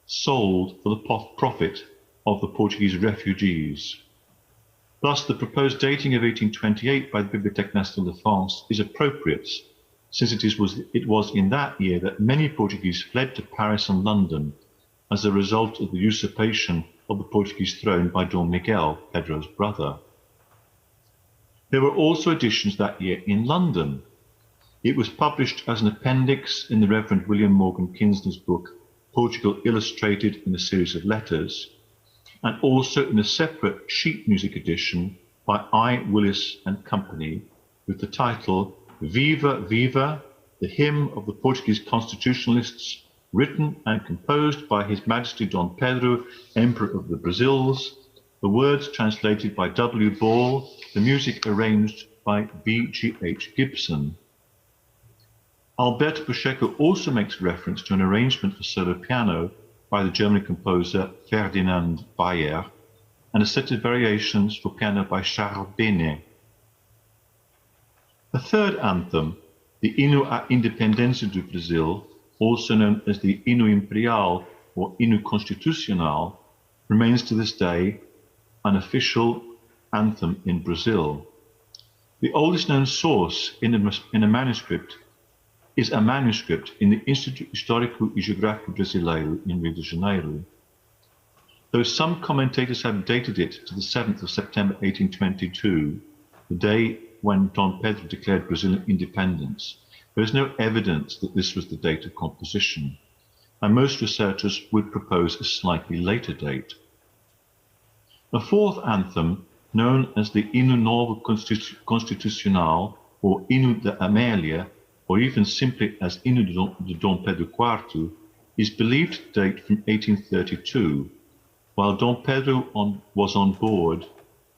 sold for the profit of the Portuguese refugees. Thus, the proposed dating of 1828 by the Bibliothèque Nationale de France is appropriate, since it was in that year that many Portuguese fled to Paris and London as a result of the usurpation of the Portuguese throne by Dom Miguel, Pedro's brother. There were also editions that year in London. It was published as an appendix in the Reverend William Morgan Kinsler's book, Portugal Illustrated in a Series of Letters, and also in a separate sheet music edition by I. Willis and Company, with the title Viva Viva, the Hymn of the Portuguese Constitutionalists, written and composed by His Majesty Dom Pedro, Emperor of the Brasils, the words translated by W. Ball, the music arranged by B.G.H. Gibson. Alberto Pacheco also makes reference to an arrangement for solo piano by the German composer Ferdinand Bayer, and a set of variations for piano by Charles Benet. The third anthem, the Hino à Independência do Brasil, also known as the Hino Imperial or Hino Constitucional, remains to this day an official anthem in Brazil. The oldest known source in a manuscript is a manuscript in the Instituto Histórico e Geográfico Brasileiro in Rio de Janeiro. Though some commentators have dated it to the 7th of September 1822, the day when Dom Pedro declared Brazilian independence, there is no evidence that this was the date of composition, and most researchers would propose a slightly later date. A fourth anthem, known as the Hino Novo Constitucional or Hino de Amélia, or even simply as Hino de Dom Pedro IV, is believed to date from 1832, while Dom Pedro was on board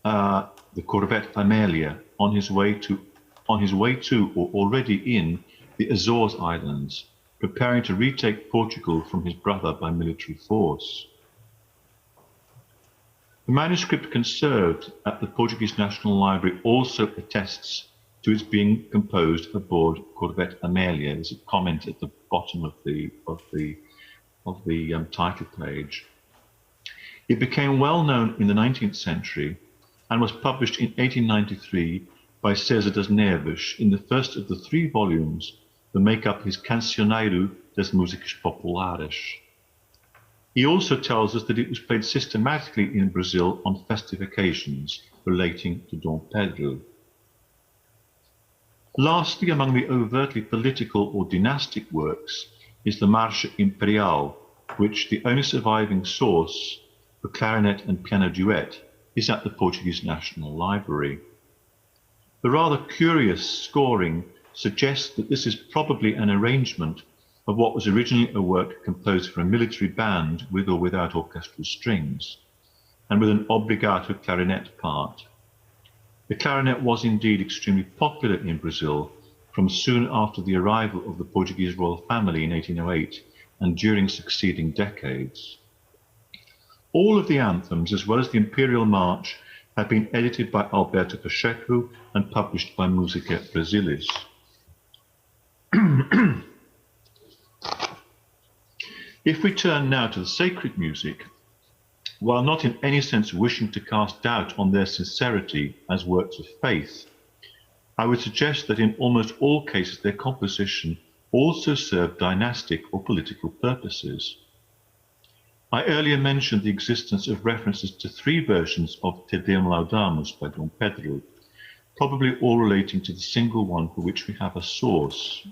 the corvette Amélia on his way to or already in the Azores Islands, preparing to retake Portugal from his brother by military force. The manuscript conserved at the Portuguese National Library also attests to its being composed aboard corvette Amélia. There's a comment at the bottom of the title page. It became well known in the 19th century and was published in 1893 by César das Neves in the first of the 3 volumes that make up his Cancioneiro das Músicas Populares. He also tells us that it was played systematically in Brazil on festive occasions relating to Dom Pedro. Lastly, among the overtly political or dynastic works is the Marsh Imperial, which, the only surviving source for clarinet and piano duet, is at the Portuguese National Library. The rather curious scoring suggests that this is probably an arrangement of what was originally a work composed for a military band with or without orchestral strings, and with an obbligato clarinet part. The clarinet was indeed extremely popular in Brazil from soon after the arrival of the Portuguese royal family in 1808 and during succeeding decades. All of the anthems, as well as the Imperial March, have been edited by Alberto Pacheco and published by Musica Brasilis. If we turn now to the sacred music, while not in any sense wishing to cast doubt on their sincerity as works of faith, I would suggest that in almost all cases their composition also served dynastic or political purposes. I earlier mentioned the existence of references to 3 versions of Te Deum Laudamus by Dom Pedro, probably all relating to the single one for which we have a source.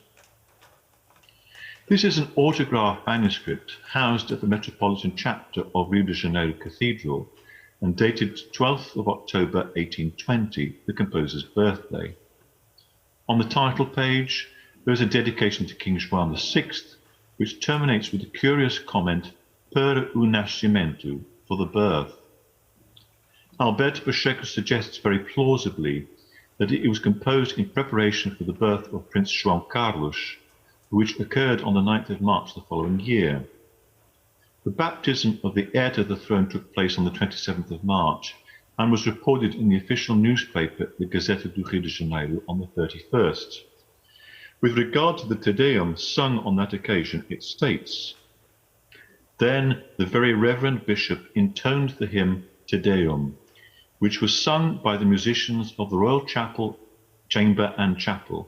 This is an autograph manuscript housed at the Metropolitan Chapter of Rio de Janeiro Cathedral and dated 12th of October 1820, the composer's birthday. On the title page, there is a dedication to King João VI, which terminates with a curious comment, per o nascimento, for the birth. Alberto Pacheco suggests very plausibly that it was composed in preparation for the birth of Prince João Carlos, which occurred on the 9th of March the following year. The baptism of the heir to the throne took place on the 27th of March and was reported in the official newspaper, the Gazeta do Rio de Janeiro, on the 31st. With regard to the Te Deum sung on that occasion, it states, "Then the very reverend bishop intoned the hymn Te Deum, which was sung by the musicians of the Royal Chapel, Chamber and Chapel,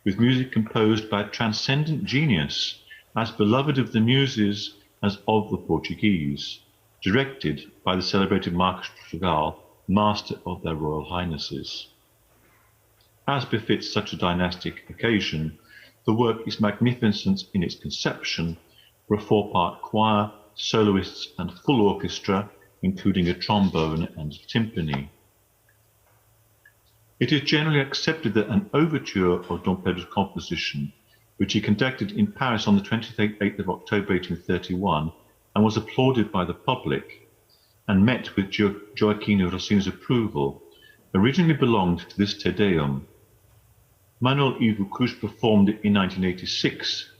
with music composed by a transcendent genius, as beloved of the Muses as of the Portuguese, directed by the celebrated Marsh Imperial, master of their Royal Highnesses." As befits such a dynastic occasion, the work is magnificent in its conception for a four-part choir, soloists and full orchestra, including a trombone and timpani. It is generally accepted that an overture of Dom Pedro's composition, which he conducted in Paris on the 28th of October 1831 and was applauded by the public and met with Joaquin Rossini's approval, originally belonged to this Te Deum. Manuel Ivo Cruz performed it in 1986,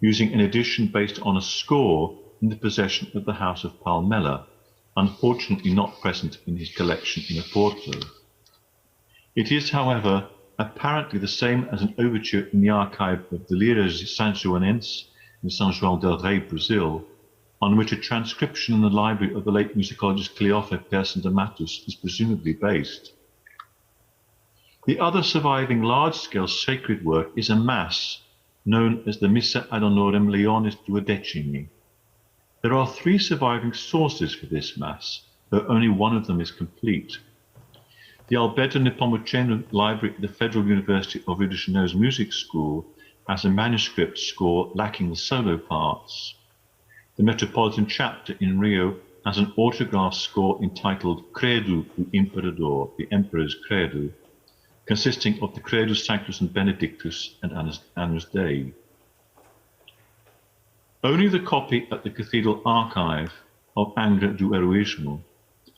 using an edition based on a score in the possession of the House of Palmela, unfortunately not present in his collection in Oporto. It is, however, apparently the same as an overture in the archive of the Lira São-Joanense in São João del Rei, Brazil, on which a transcription in the library of the late musicologist Cleofa Persson de Matos is presumably based. The other surviving large-scale sacred work is a mass known as the Missa ad honorem Leonis Duodecimi. There are three surviving sources for this mass, though only one of them is complete. The Alberto Nepomuceno Library at the Federal University of Rio de Janeiro's Music School has a manuscript score lacking the solo parts. The Metropolitan Chapter in Rio has an autograph score entitled Credo do Imperador, the Emperor's Credo, consisting of the Credo Sanctus and Benedictus and Agnus Dei. Only the copy at the Cathedral Archive of Angra do Heroísmo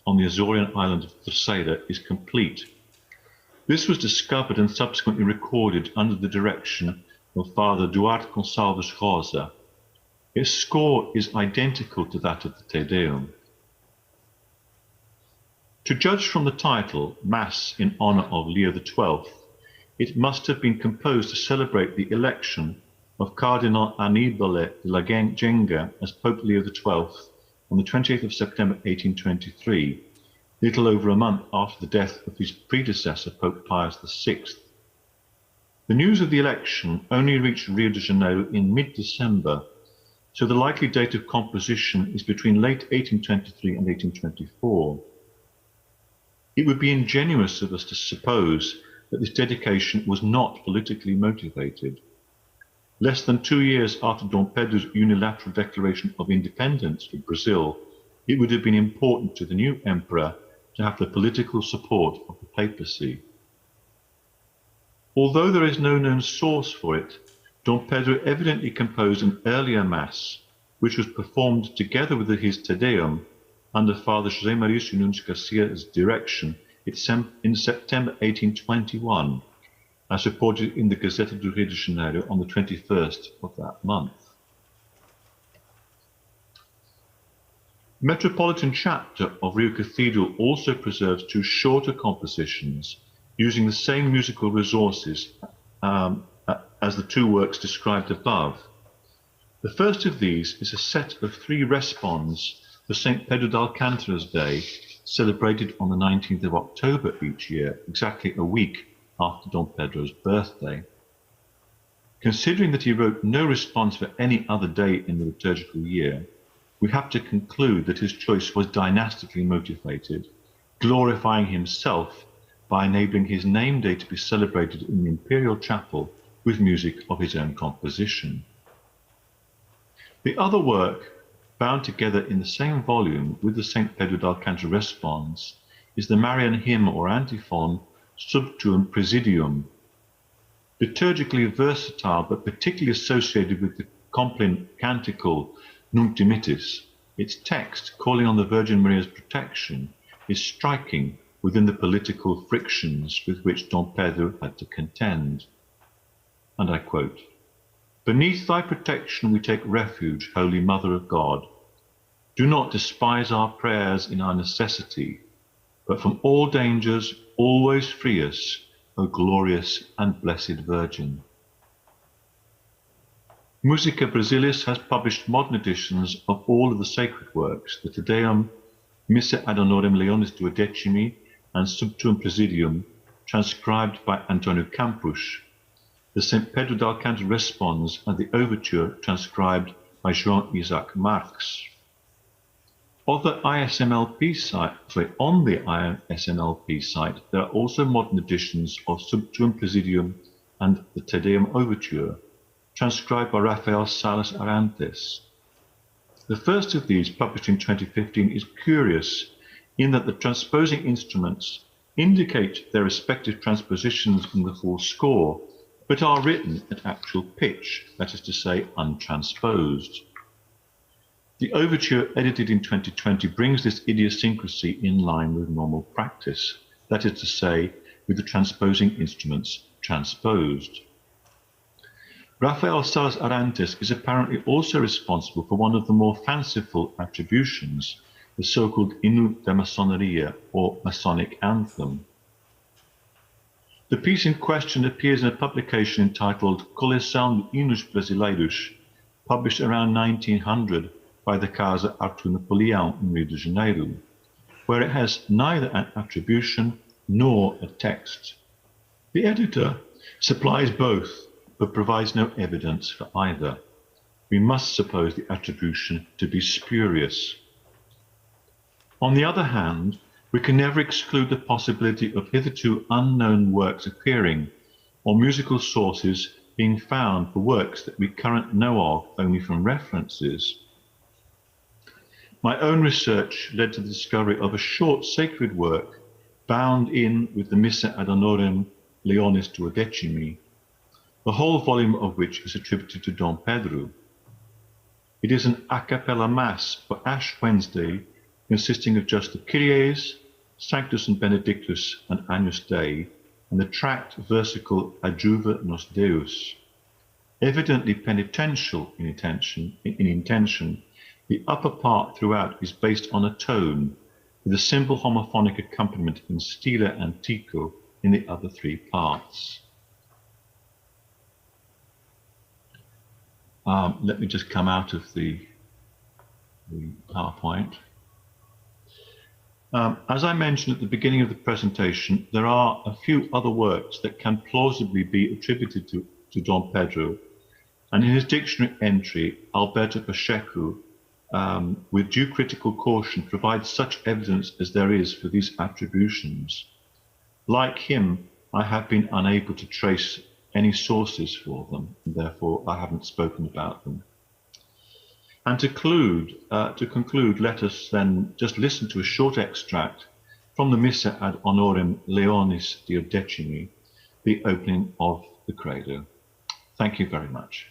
on the Azorian island of Terceira is complete. This was discovered and subsequently recorded under the direction of Father Duarte Gonçalves Rosa. Its score is identical to that of the Te Deum. To judge from the title, Mass in Honour of Leo XII, it must have been composed to celebrate the election of Cardinal Anibale de la Genga as Pope Leo XII on the 28th of September 1823, little over a month after the death of his predecessor, Pope Pius VI. The news of the election only reached Rio de Janeiro in mid-December, so the likely date of composition is between late 1823 and 1824. It would be ingenuous of us to suppose that this dedication was not politically motivated. Less than 2 years after Dom Pedro's unilateral declaration of independence of Brazil, it would have been important to the new emperor to have the political support of the papacy. Although there is no known source for it, Dom Pedro evidently composed an earlier Mass, which was performed together with his Te Deum under Father José Mauricio Nunes Garcia's direction in September 1821, as reported in the Gazeta do Rio de Janeiro on the 21st of that month. The Metropolitan Chapter of Rio Cathedral also preserves two shorter compositions using the same musical resources as the two works described above. The first of these is a set of 3 responds for St. Pedro de Alcântara's Day, celebrated on the 19th of October each year, exactly a week after Dom Pedro's birthday. Considering that he wrote no response for any other day in the liturgical year, we have to conclude that his choice was dynastically motivated, glorifying himself by enabling his name day to be celebrated in the Imperial Chapel with music of his own composition. The other work, bound together in the same volume with the St. Pedro de Alcântara response, is the Marion Hymn or antiphon Sub tuum Presidium. Liturgically versatile, but particularly associated with the Compline canticle Nunc Dimittis, its text, calling on the Virgin Maria's protection, is striking within the political frictions with which Dom Pedro had to contend. And I quote, "Beneath thy protection we take refuge, Holy Mother of God. Do not despise our prayers in our necessity, but from all dangers always free us, O glorious and blessed Virgin." Musica Brasilis has published modern editions of all of the sacred works, the Te Deum, Missa ad honorem Leonis Duodecimi, and Subtuum Presidium, transcribed by Antonio Campos, the St. Pedro de Alcântara Responds, and the Overture, transcribed by Jean-Isaac Marx. On the ISMLP site, there are also modern editions of Subtuum Presidium and the Te Deum Overture, transcribed by Rafael Salas Arantes. The first of these, published in 2015, is curious in that the transposing instruments indicate their respective transpositions in the full score, but are written at actual pitch, that is to say, untransposed. The Overture, edited in 2020, brings this idiosyncrasy in line with normal practice, that is to say, with the transposing instruments transposed. Rafael Salas Arantes is apparently also responsible for one of the more fanciful attributions, the so-called Hymn de Maçonaria, or Masonic Anthem. The piece in question appears in a publication entitled Coleção de Hinos Brasileiros, published around 1900 by the Casa Artur Napoleão in Rio de Janeiro, where it has neither an attribution nor a text. The editor supplies both, but provides no evidence for either. We must suppose the attribution to be spurious. On the other hand, we can never exclude the possibility of hitherto unknown works appearing, or musical sources being found for works that we currently know of only from references. My own research led to the discovery of a short sacred work bound in with the Missa ad honorem Leonis Duodecimi, the whole volume of which is attributed to Dom Pedro. It is an a cappella mass for Ash Wednesday, consisting of just the Kyries, Sanctus and Benedictus, and Agnus Dei, and the tract versical Adjuva nos Deus. Evidently penitential in intention, the upper part throughout is based on a tone, with a simple homophonic accompaniment in stile antico in the other three parts. Let me just come out of the PowerPoint. As I mentioned at the beginning of the presentation, there are a few other works that can plausibly be attributed to Dom Pedro, and in his dictionary entry, Alberto Pacheco, with due critical caution, provides such evidence as there is for these attributions. Like him, I have been unable to trace any sources for them, and therefore I haven't spoken about them. And to conclude, let us then just listen to a short extract from the Missa ad honorem Leonis Duodecimi, the opening of the Credo. Thank you very much.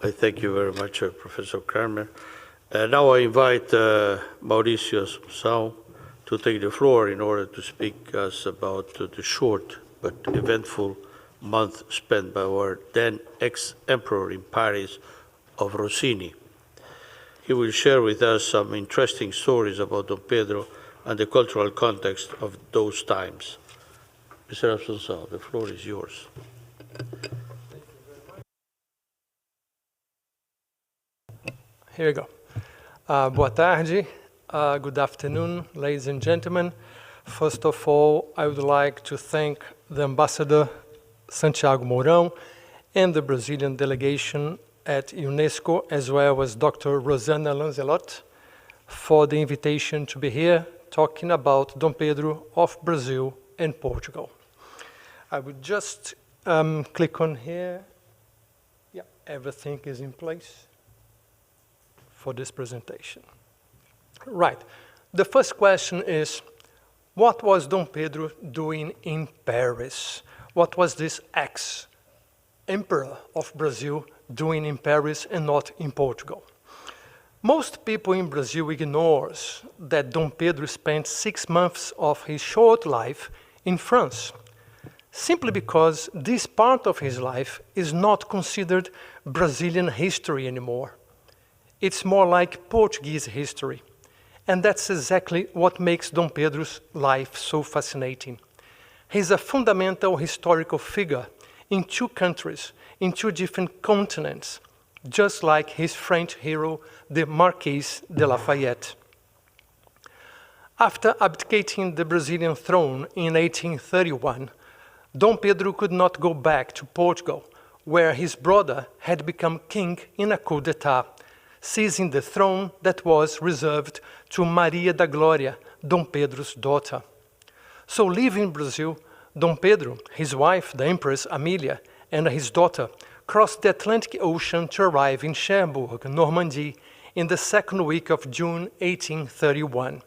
I thank you very much, Professor Kramer. Now I invite Maurício Assumpção to take the floor in order to speak us about the short but eventful month spent by our then ex-emperor in Paris of Rossini. He will share with us some interesting stories about Dom Pedro and the cultural context of those times. Mr. Assumpção, the floor is yours. Here we go. Boa tarde. Good afternoon, ladies and gentlemen. First of all, I would like to thank the Ambassador Santiago Mourão and the Brazilian delegation at UNESCO, as well as Dr. Rosana Lanzelotte, for the invitation to be here talking about Dom Pedro of Brazil and Portugal. I would just click on here. Yeah, everything is in place for this presentation. Right. The first question is, what was Dom Pedro doing in Paris? What was this ex-emperor of Brazil doing in Paris and not in Portugal? Most people in Brazil ignore that Dom Pedro spent 6 months of his short life in France, simply because this part of his life is not considered Brazilian history anymore. It's more like Portuguese history. And that's exactly what makes Dom Pedro's life so fascinating. He's a fundamental historical figure in 2 countries, in 2 different continents, just like his French hero, the Marquis de Lafayette. After abdicating the Brazilian throne in 1831, Dom Pedro could not go back to Portugal, where his brother had become king in a coup d'etat, seizing the throne that was reserved to Maria da Glória, Dom Pedro's daughter. So leaving Brazil, Dom Pedro, his wife, the Empress Amelia, and his daughter crossed the Atlantic Ocean to arrive in Cherbourg, Normandy, in the 2nd week of June 1831.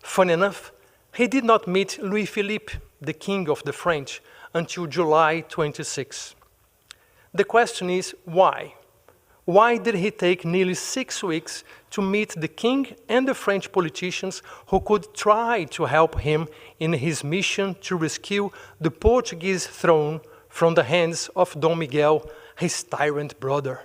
Funny enough, he did not meet Louis-Philippe, the king of the French, until July 26. The question is, why? Why did he take nearly 6 weeks to meet the king and the French politicians who could try to help him in his mission to rescue the Portuguese throne from the hands of Dom Miguel, his tyrant brother?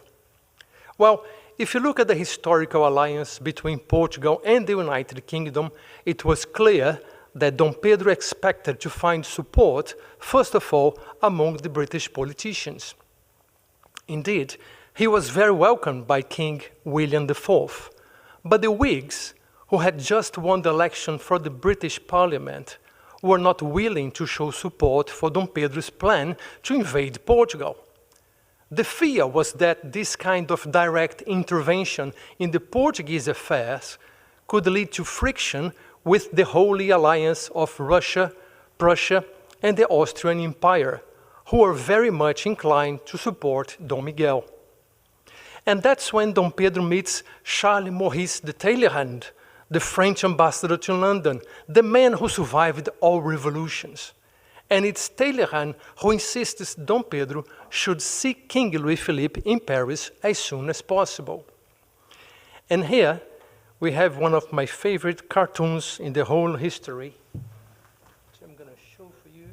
Well, if you look at the historical alliance between Portugal and the United Kingdom, it was clear that Dom Pedro expected to find support, first of all, among the British politicians. Indeed, he was very welcomed by King William IV, but the Whigs, who had just won the election for the British Parliament, were not willing to show support for Dom Pedro's plan to invade Portugal. The fear was that this kind of direct intervention in the Portuguese affairs could lead to friction with the Holy Alliance of Russia, Prussia, and the Austrian Empire, who were very much inclined to support Dom Miguel. And that's when Dom Pedro meets Charles Maurice de Talleyrand, the French ambassador to London, the man who survived all revolutions. And it's Talleyrand who insists Dom Pedro should see King Louis-Philippe in Paris as soon as possible. And here we have one of my favorite cartoons in the whole history. So I'm going to show for you.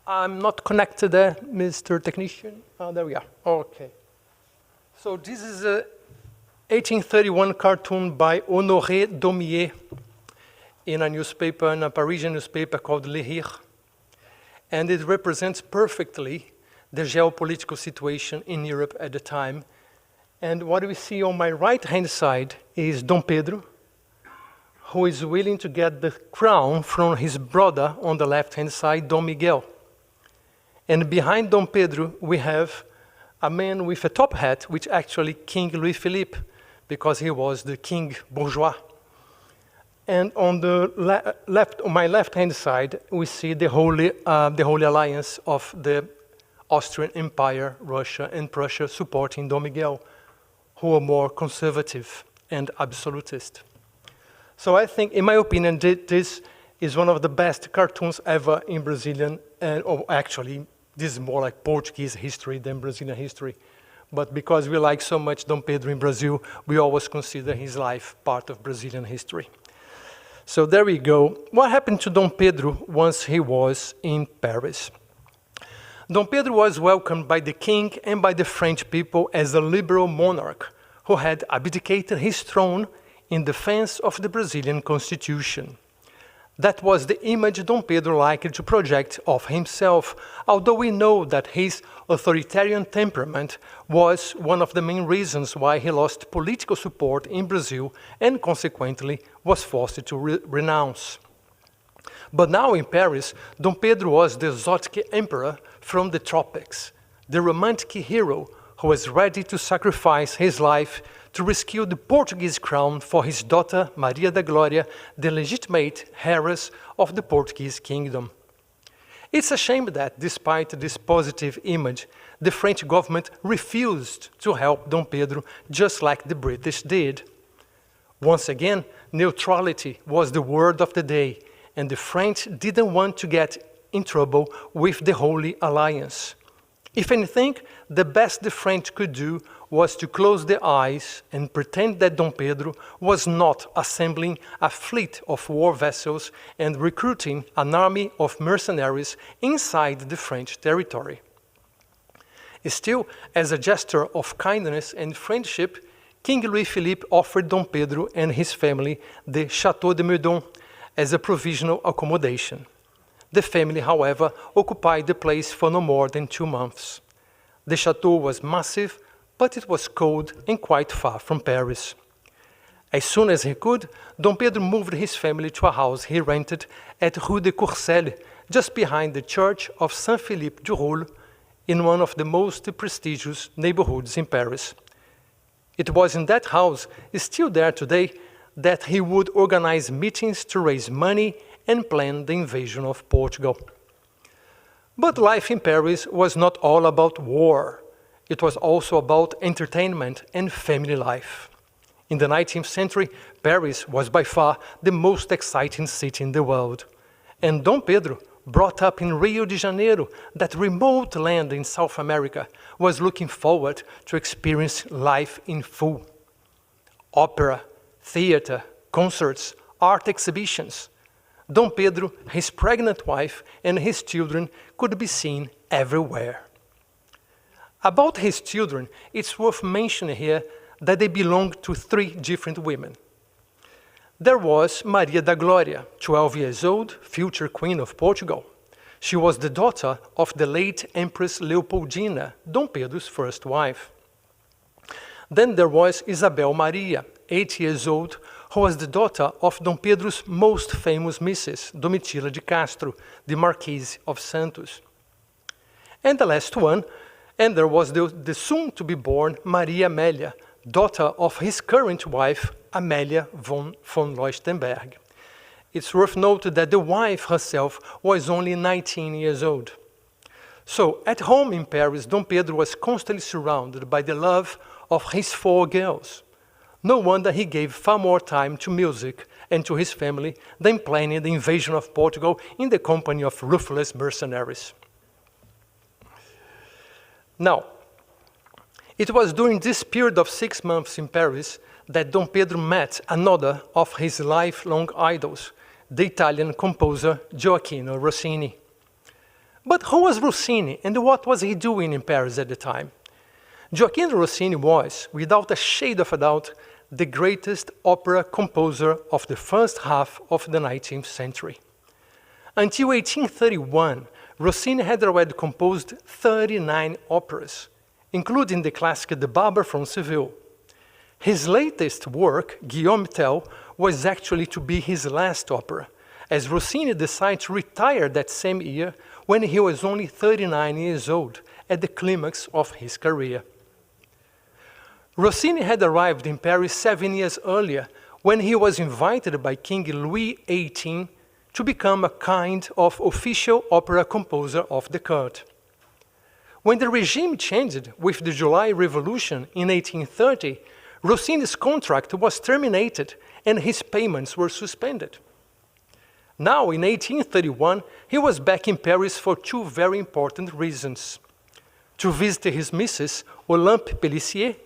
I'm not connected there, Mr. Technician. Oh, there we are. Okay. So this is a 1831 cartoon by Honoré Daumier in a newspaper, in a Parisian newspaper called Le Rire. And it represents perfectly the geopolitical situation in Europe at the time. And what we see on my right-hand side is Dom Pedro, who is willing to get the crown from his brother on the left-hand side, Dom Miguel. And behind Dom Pedro, we have a man with a top hat, which actually King Louis-Philippe, because he was the king bourgeois. And on the on my left-hand side, we see the Holy Alliance of the Austrian Empire, Russia, and Prussia supporting Dom Miguel, who were more conservative and absolutist. So I think, in my opinion, this is one of the best cartoons ever in Brazilian Actually, this is more like Portuguese history than Brazilian history. But because we like so much Dom Pedro in Brazil, we always consider his life part of Brazilian history. So there we go. What happened to Dom Pedro once he was in Paris? Dom Pedro was welcomed by the king and by the French people as a liberal monarch who had abdicated his throne in defense of the Brazilian constitution. That was the image Dom Pedro liked to project of himself, although we know that his authoritarian temperament was one of the main reasons why he lost political support in Brazil and consequently was forced to renounce. But now in Paris, Dom Pedro was the exotic emperor from the tropics, the romantic hero who was ready to sacrifice his life to rescue the Portuguese crown for his daughter Maria da Glória, the legitimate heiress of the Portuguese kingdom. It's a shame that, despite this positive image, the French government refused to help Dom Pedro just like the British did. Once again, neutrality was the word of the day, and the French didn't want to get in trouble with the Holy Alliance. If anything, the best the French could do was to close their eyes and pretend that Dom Pedro was not assembling a fleet of war vessels and recruiting an army of mercenaries inside the French territory. Still, as a gesture of kindness and friendship, King Louis-Philippe offered Dom Pedro and his family the Chateau De Medon as a provisional accommodation. The family, however, occupied the place for no more than 2 months. The chateau was massive, but it was cold and quite far from Paris. As soon as he could, Dom Pedro moved his family to a house he rented at Rue de Courcelles, just behind the church of Saint-Philippe du Roule, in one of the most prestigious neighborhoods in Paris. It was in that house, still there today, that he would organize meetings to raise money and plan the invasion of Portugal. But life in Paris was not all about war. It was also about entertainment and family life. In the 19th century, Paris was by far the most exciting city in the world. And Dom Pedro, brought up in Rio de Janeiro, that remote land in South America, was looking forward to experience life in full. Opera, theater, concerts, art exhibitions. Dom Pedro, his pregnant wife, and his children could be seen everywhere. About his children, it's worth mentioning here that they belonged to 3 different women. There was Maria da Glória, 12 years old, future Queen of Portugal. She was the daughter of the late Empress Leopoldina, Dom Pedro's first wife. Then there was Isabel Maria, 8 years old, who was the daughter of Dom Pedro's most famous Mrs., Domitila de Castro, the Marquise of Santos. And the last one, and there was the soon-to-be-born Maria Amélia, daughter of his current wife, Amélia von Leuchtenberg. It's worth noting that the wife herself was only 19 years old. So, at home in Paris, Dom Pedro was constantly surrounded by the love of his 4 girls. No wonder he gave far more time to music and to his family than planning the invasion of Portugal in the company of ruthless mercenaries. Now, it was during this period of 6 months in Paris that Dom Pedro met another of his lifelong idols, the Italian composer Joaquin Rossini. But who was Rossini and what was he doing in Paris at the time? Joaquin Rossini was, without a shade of a doubt, the greatest opera composer of the first half of the 19th century. Until 1831, Rossini had already composed 39 operas, including the classic The Barber from Seville. His latest work, Guillaume Tell, was actually to be his last opera, as Rossini decided to retire that same year when he was only 39 years old, at the climax of his career. Rossini had arrived in Paris 7 years earlier when he was invited by King Louis XVIII to become a kind of official opera composer of the court. When the regime changed with the July Revolution in 1830, Rossini's contract was terminated and his payments were suspended. Now, in 1831, he was back in Paris for two very important reasons: to visit his Mrs. Olympe Pellissier,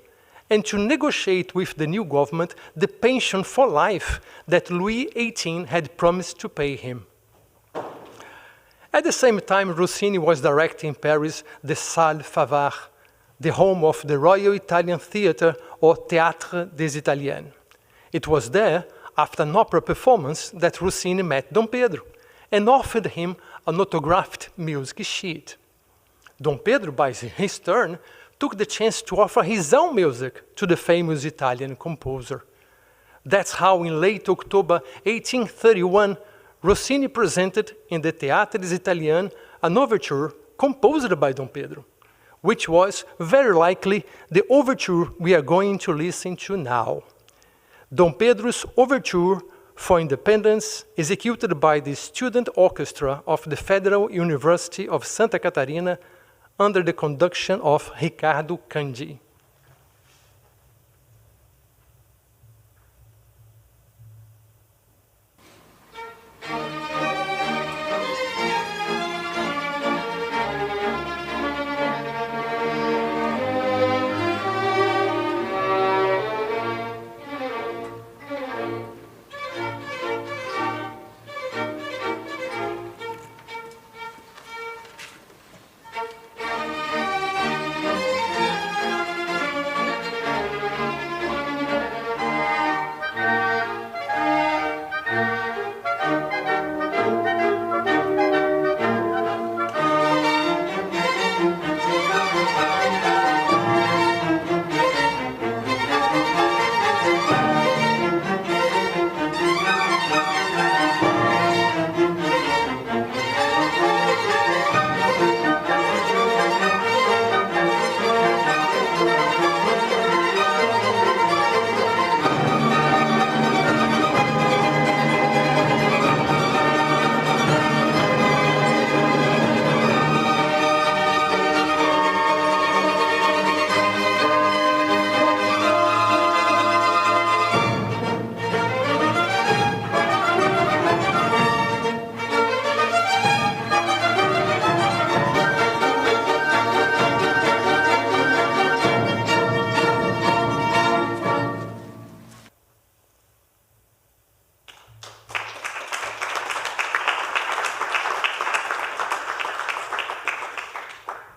and to negotiate with the new government the pension for life that Louis XVIII had promised to pay him. At the same time, Rossini was directing in Paris the Salle Favart, the home of the Royal Italian Theatre, or Théâtre des Italiens. It was there, after an opera performance, that Rossini met Dom Pedro and offered him an autographed music sheet. Dom Pedro, by his turn, took the chance to offer his own music to the famous Italian composer. That's how, in late October 1831, Rossini presented in the Théâtre des Italiens an overture composed by Dom Pedro, which was very likely the overture we are going to listen to now. Dom Pedro's Overture for Independence, executed by the Student Orchestra of the Federal University of Santa Catarina under the conduction of Ricardo Candy.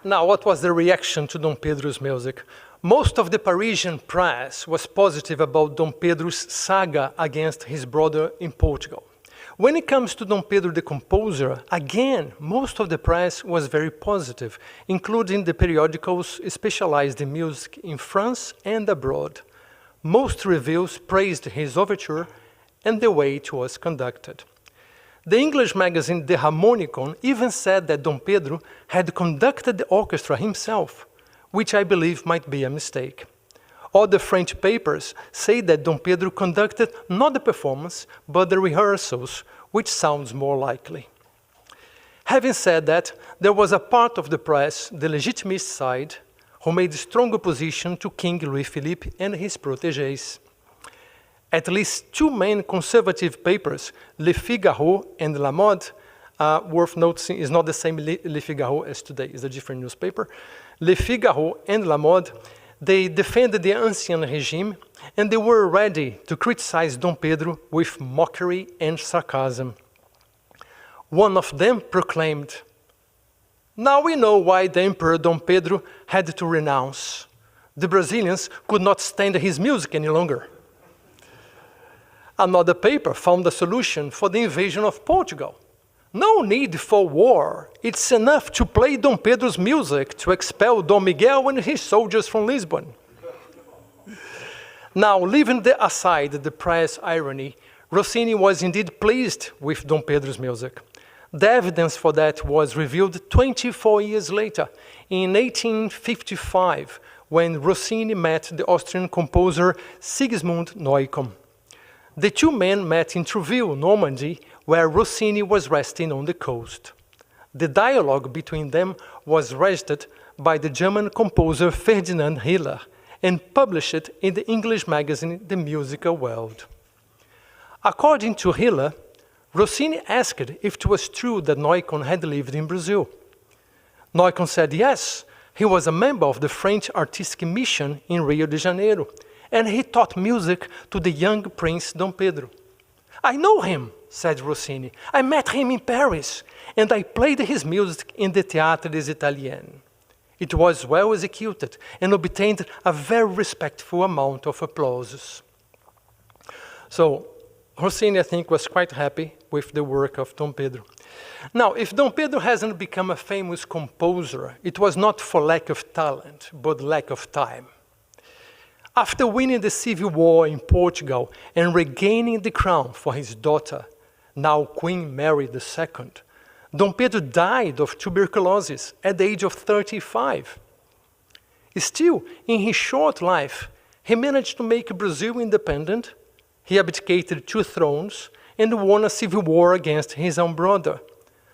Now, what was the reaction to Dom Pedro's music? Most of the Parisian press was positive about Dom Pedro's saga against his brother in Portugal. When it comes to Dom Pedro the composer, again, most of the press was very positive, including the periodicals specialized in music in France and abroad. Most reviews praised his overture and the way it was conducted. The English magazine The Harmonicon even said that Dom Pedro had conducted the orchestra himself, which I believe might be a mistake. Other French papers say that Dom Pedro conducted not the performance, but the rehearsals, which sounds more likely. Having said that, there was a part of the press, the legitimist side, who made strong opposition to King Louis Philippe and his protégés. At least two main conservative papers, Le Figaro and La Mode, worth noticing is not the same Le Figaro as today, it's a different newspaper. Le Figaro and La Mode, they defended the Ancien Regime, and they were ready to criticize Dom Pedro with mockery and sarcasm. One of them proclaimed, "Now we know why the Emperor Dom Pedro had to renounce. The Brazilians could not stand his music any longer." Another paper found a solution for the invasion of Portugal. "No need for war. It's enough to play Dom Pedro's music to expel Dom Miguel and his soldiers from Lisbon." Now, leaving aside the press irony, Rossini was indeed pleased with Dom Pedro's music. The evidence for that was revealed 24 years later, in 1855, when Rossini met the Austrian composer Sigismund Neukomm. The two men met in Trouville, Normandy, where Rossini was resting on the coast. The dialogue between them was registered by the German composer Ferdinand Hiller and published in the English magazine The Musical World. According to Hiller, Rossini asked if it was true that Joaquin had lived in Brazil. Joaquin said yes, he was a member of the French artistic mission in Rio de Janeiro, and he taught music to the young Prince Dom Pedro. I know him, said Rossini. I met him in Paris, and I played his music in the Théâtre des Italiens. It was well executed and obtained a very respectful amount of applause. So, Rossini, I think, was quite happy with the work of Dom Pedro. Now, if Dom Pedro hasn't become a famous composer, it was not for lack of talent, but lack of time. After winning the civil war in Portugal and regaining the crown for his daughter, now Queen Mary II, Dom Pedro died of tuberculosis at the age of 35. Still, in his short life, he managed to make Brazil independent. He abdicated 2 thrones and won a civil war against his own brother,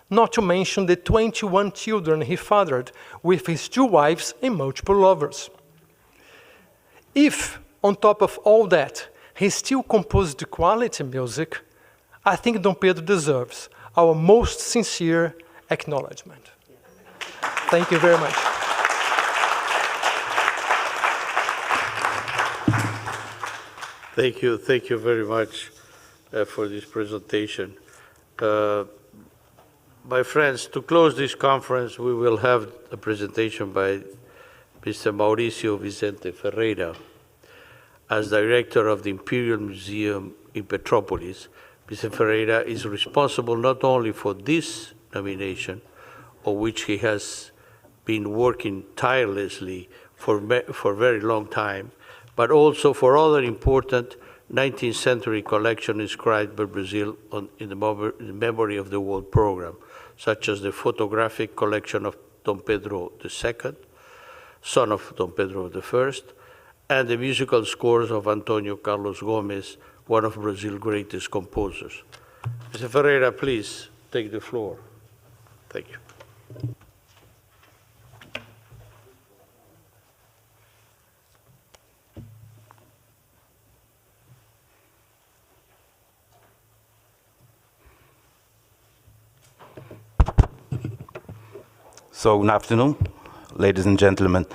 not to mention the 21 children he fathered with his 2 wives and multiple lovers. If, on top of all that, he still composed quality music, I think Dom Pedro deserves our most sincere acknowledgement. Thank you very much. Thank you very much for this presentation. My friends, to close this conference, we will have a presentation by Mr. Maurício Vicente Ferreira. As director of the Imperial Museum in Petrópolis, Mr. Ferreira is responsible not only for this nomination, on which he has been working tirelessly for a very long time, but also for other important 19th century collections inscribed by Brazil in the Memory of the World program, such as the photographic collection of Dom Pedro II, son of Dom Pedro I, and the musical scores of Antonio Carlos Gomes, one of Brazil's greatest composers. Mr. Ferreira, please take the floor. Thank you. So, good afternoon, ladies and gentlemen.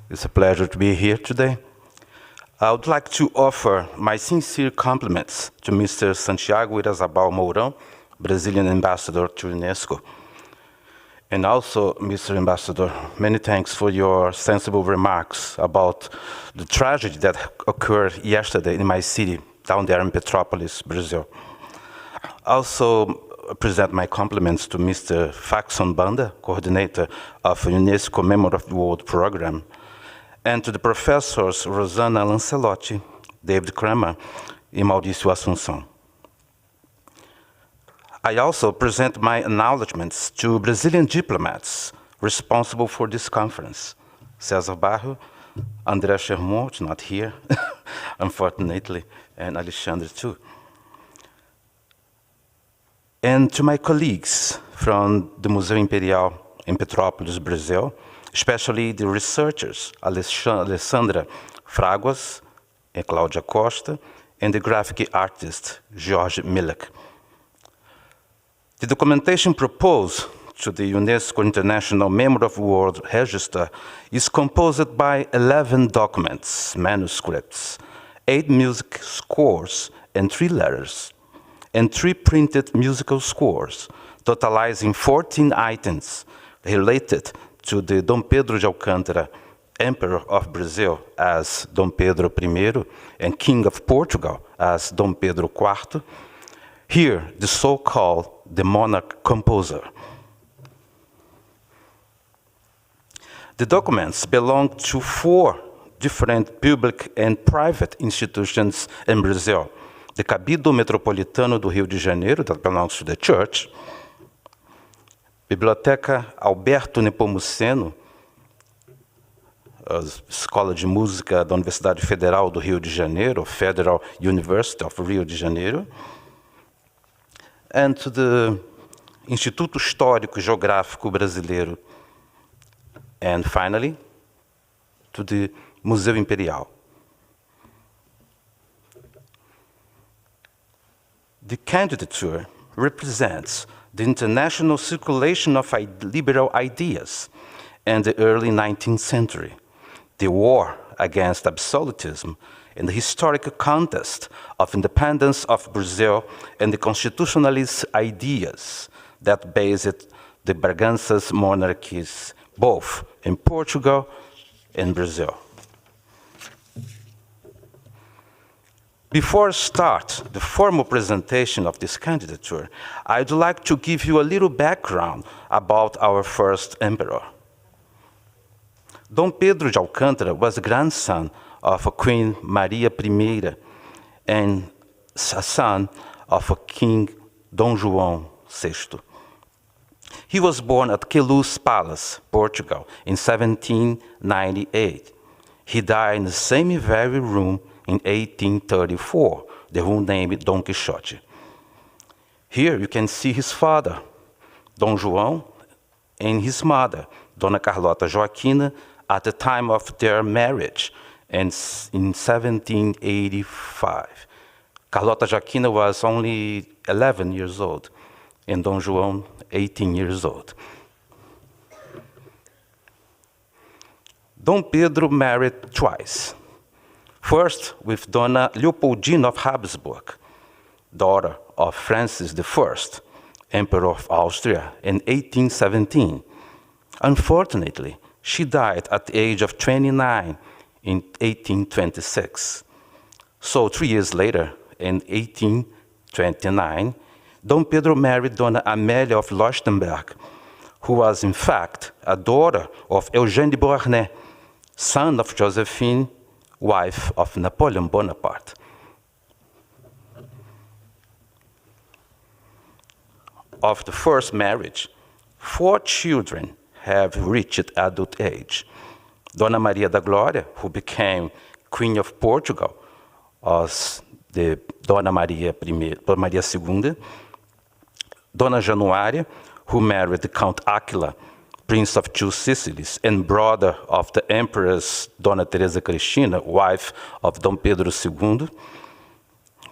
It's a pleasure to be here today. I would like to offer my sincere compliments to Mr. Santiago Irazabal Mourão, Brazilian ambassador to UNESCO. And also, Mr. Ambassador, many thanks for your sensible remarks about the tragedy that occurred yesterday in my city, down there in Petrópolis, Brazil. Also, present my compliments to Mr. Faxon Banda, coordinator of UNESCO Memory of the World program, and to the professors Rosana, Lanzelotte, David Kramer, and Maurício Assumpção. I also present my acknowledgements to Brazilian diplomats responsible for this conference. César Barro, André Chermont, not here, unfortunately, and Alexandre too. And to my colleagues from the Museu Imperial in Petrópolis, Brazil, especially the researchers, Alessandra Fraguas and Cláudia Costa, and the graphic artist, Jorge Milek. The documentation proposed to the UNESCO International Memory of the World Register is composed by 11 documents, manuscripts, 8 music scores, and 3 letters, and 3 printed musical scores, totalizing 14 items related to the Dom Pedro de Alcântara, Emperor of Brazil as Dom Pedro I and King of Portugal as Dom Pedro IV, here the so-called the Monarch composer. The documents belong to 4 different public and private institutions in Brazil. The Cabildo Metropolitano do Rio de Janeiro, that belongs to the church, Biblioteca Alberto Nepomuceno, a Escola de Música da Universidade Federal do Rio de Janeiro, Federal University of Rio de Janeiro, and to the Instituto Histórico e Geográfico Brasileiro, and finally, to the Museu Imperial. The candidature represents the international circulation of liberal ideas in the early 19th century, the war against absolutism, and the historical contest of independence of Brazil and the constitutionalist ideas that based the Bragança's monarchies both in Portugal and Brazil. Before I start the formal presentation of this candidature, I'd like to give you a little background about our first emperor. Dom Pedro de Alcântara was the grandson of Queen Maria I and a son of King Dom João VI. He was born at Queluz Palace, Portugal, in 1798. He died in the same very room in 1834, the room named Dom Quixote. Here you can see his father, Dom João, and his mother, Dona Carlota Joaquina, at the time of their marriage in 1785. Carlota Joaquina was only 11 years old, and Dom João, 18 years old. Dom Pedro married twice. First with Dona Leopoldina of Habsburg, daughter of Francis I, Emperor of Austria, in 1817. Unfortunately, she died at the age of 29 in 1826. So 3 years later, in 1829, Dom Pedro married Dona Amélia of Leuchtenberg, who was in fact a daughter of Eugène de Beauharnais, son of Josephine, wife of Napoleon Bonaparte. Of the first marriage, 4 children have reached adult age. Dona Maria da Glória, who became Queen of Portugal, was the Dona Maria II, Dona Januária, who married the Count Áquila, Prince of Two Sicilies, and brother of the Empress Dona Teresa Cristina, wife of Dom Pedro II.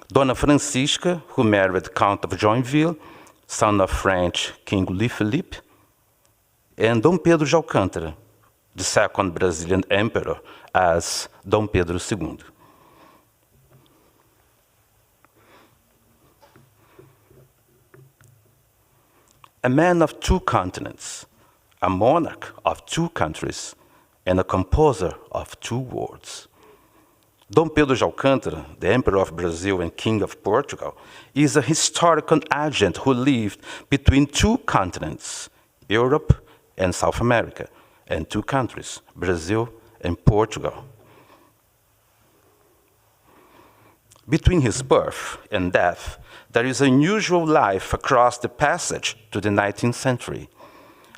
Dona Francisca, who married Count of Joinville, son of French King Louis Philippe. And Dom Pedro de Alcântara, the second Brazilian emperor, as Dom Pedro II. A man of 2 continents, a monarch of 2 countries, and a composer of 2 worlds. Dom Pedro de Alcântara, the Emperor of Brazil and King of Portugal, is a historical agent who lived between 2 continents, Europe and South America, and 2 countries, Brazil and Portugal. Between his birth and death, there is an unusual life across the passage to the 19th century.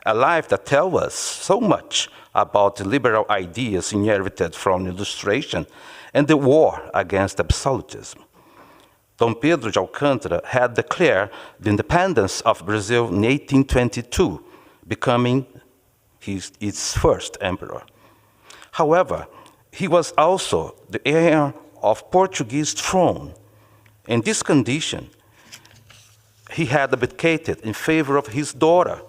A life that tells us so much about the liberal ideas inherited from illustration and the war against absolutism. Dom Pedro de Alcântara had declared the independence of Brazil in 1822, becoming its first emperor. However, he was also the heir of Portuguese throne. In this condition, he had abdicated in favor of his daughter,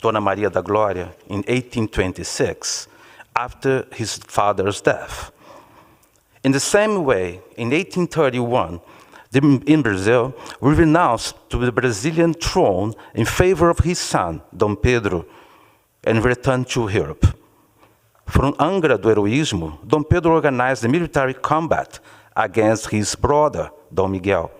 Dona Maria da Glória, in 1826, after his father's death. In the same way, in 1831, in Brazil, we renounced to the Brazilian throne in favor of his son, Dom Pedro, and returned to Europe. From anger do heroísmo, Dom Pedro organized a military combat against his brother, Dom Miguel.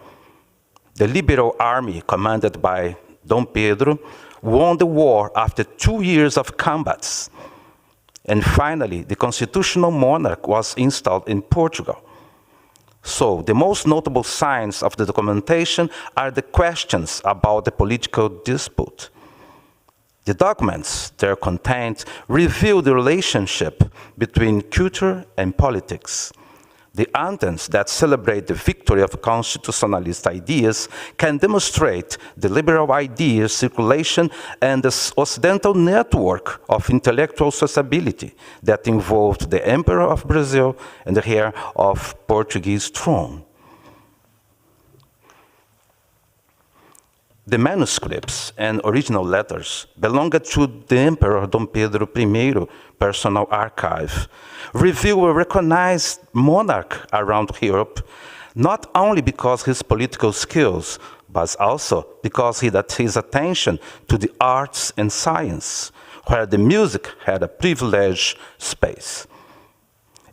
The liberal army, commanded by Dom Pedro, won the war after 2 years of combats. And finally, the constitutional monarch was installed in Portugal. So, the most notable signs of the documentation are the questions about the political dispute. The documents there contained reveal the relationship between culture and politics. The anthems that celebrate the victory of constitutionalist ideas can demonstrate the liberal ideas circulation and the Occidental network of intellectual sociability that involved the Emperor of Brazil and the heir of Portuguese throne. The manuscripts and original letters belonged to the Emperor Dom Pedro I personal archive, reveal a recognized monarch around Europe, not only because his political skills, but also because his attention to the arts and science, where the music had a privileged space.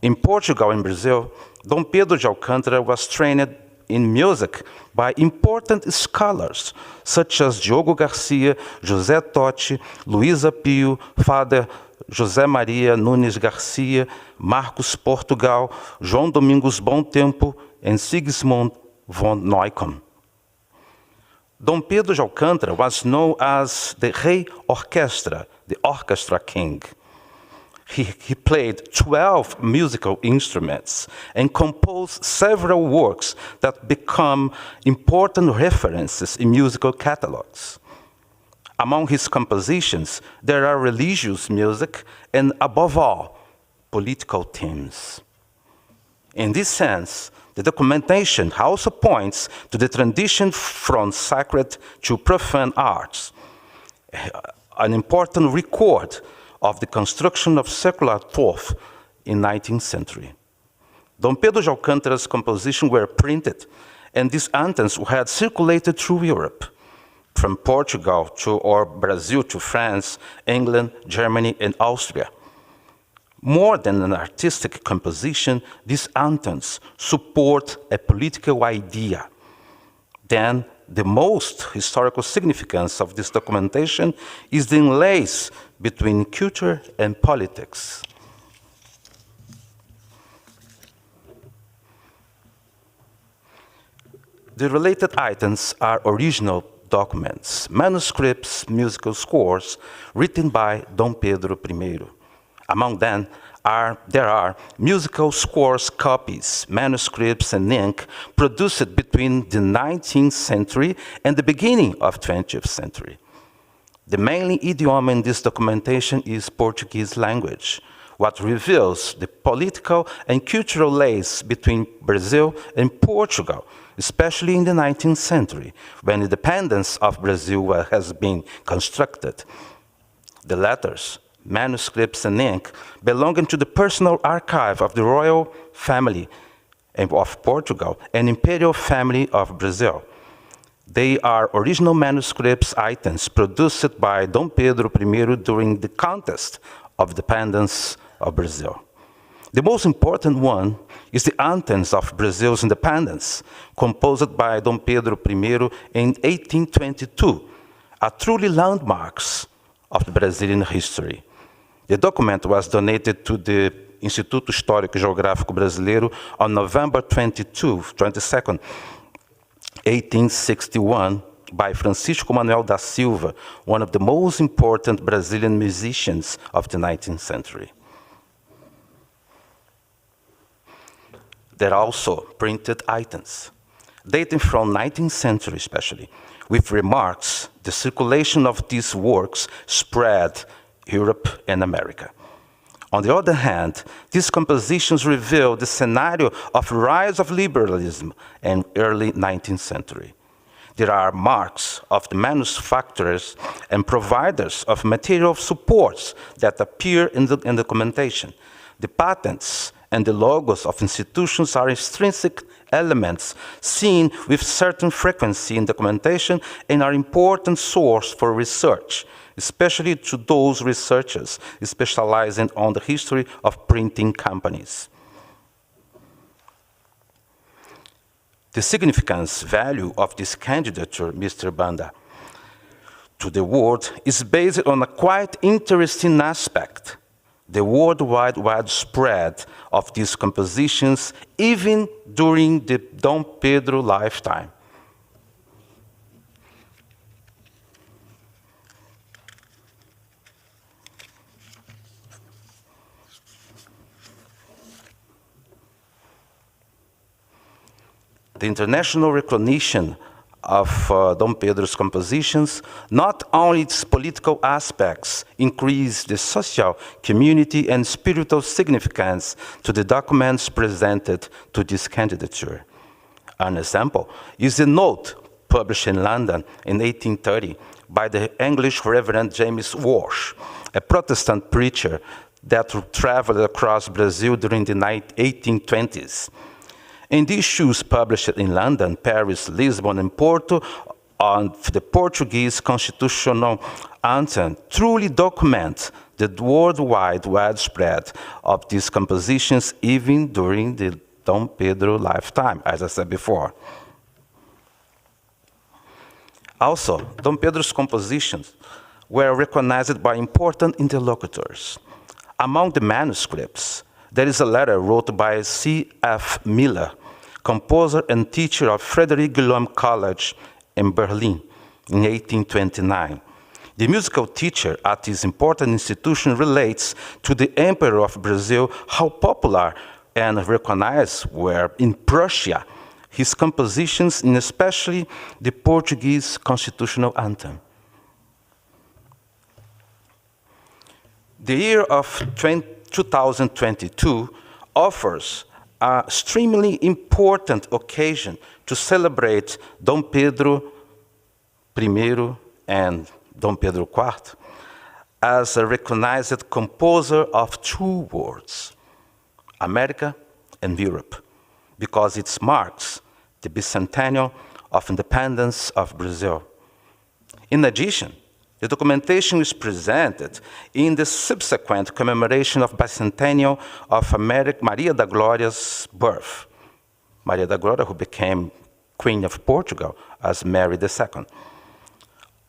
In Portugal and Brazil, Dom Pedro de Alcântara was trained in music by important scholars such as Diogo Garcia, José Totti, Luísa Pio, Father José Maria Nunes Garcia, Marcos Portugal, João Domingos Bom Tempo, and Sigismund von Neukomm. Dom Pedro de Alcântara was known as the Rei Orquestra, the orchestra king. He played 12 musical instruments and composed several works that become important references in musical catalogs. Among his compositions, there are religious music and, above all, political themes. In this sense, the documentation also points to the transition from sacred to profane arts, an important record of the construction of secular thought in 19th century. Dom Pedro de Alcântara's compositions were printed, and these anthems had circulated through Europe, from Portugal or Brazil to France, England, Germany, and Austria. More than an artistic composition, these anthems support a political idea. Then, the most historical significance of this documentation is the enlace between culture and politics. The related items are original documents, manuscripts, musical scores written by Dom Pedro I. Among them, there are musical scores copies, manuscripts, and ink produced between the 19th century and the beginning of 20th century. The main idiom in this documentation is Portuguese language, what reveals the political and cultural links between Brazil and Portugal, especially in the 19th century, when the independence of Brazil has been constructed. The letters, manuscripts, and ink belonging to the personal archive of the royal family of Portugal and imperial family of Brazil. They are original manuscripts items produced by Dom Pedro I during the contest of independence of Brazil. The most important one is the anthems of Brazil's independence, composed by Dom Pedro I in 1822, a truly landmark of the Brazilian history. The document was donated to the Instituto Histórico Geográfico Brasileiro on November 22nd, 1861, by Francisco Manuel da Silva, one of the most important Brazilian musicians of the 19th century. There are also printed items, dating from 19th century especially, with remarks. The circulation of these works spread Europe and America. On the other hand, these compositions reveal the scenario of rise of liberalism in early 19th century. There are marks of the manufacturers and providers of material supports that appear in the documentation. The patents and the logos of institutions are intrinsic elements seen with certain frequency in documentation and are important source for research, especially to those researchers specializing on the history of printing companies. The significance value of this candidature, Mr. Banda, to the world is based on a quite interesting aspect: the worldwide widespread of these compositions, even during the Dom Pedro lifetime. The international recognition of Dom Pedro's compositions, not only its political aspects, increase the social, community, and spiritual significance to the documents presented to this candidature. An example is a note published in London in 1830 by the English Reverend James Walsh, a Protestant preacher that traveled across Brazil during the 1820s. In these issues published in London, Paris, Lisbon, and Porto, on the Portuguese constitutional anthem truly document the worldwide widespread of these compositions even during the Dom Pedro lifetime, as I said before. Also, Dom Pedro's compositions were recognized by important interlocutors. Among the manuscripts, there is a letter wrote by C.F. Miller, composer and teacher of Frederick Guillaume College in Berlin in 1829. The musical teacher at this important institution relates to the Emperor of Brazil how popular and recognized were in Prussia his compositions, and especially the Portuguese constitutional anthem. The year of 2022 offers an extremely important occasion to celebrate Dom Pedro I and Dom Pedro IV as a recognized composer of two worlds, America and Europe, because it marks the bicentennial of independence of Brazil. In addition, the documentation is presented in the subsequent commemoration of bicentennial of Maria da Gloria's birth. Maria da Glória, who became Queen of Portugal as Mary II,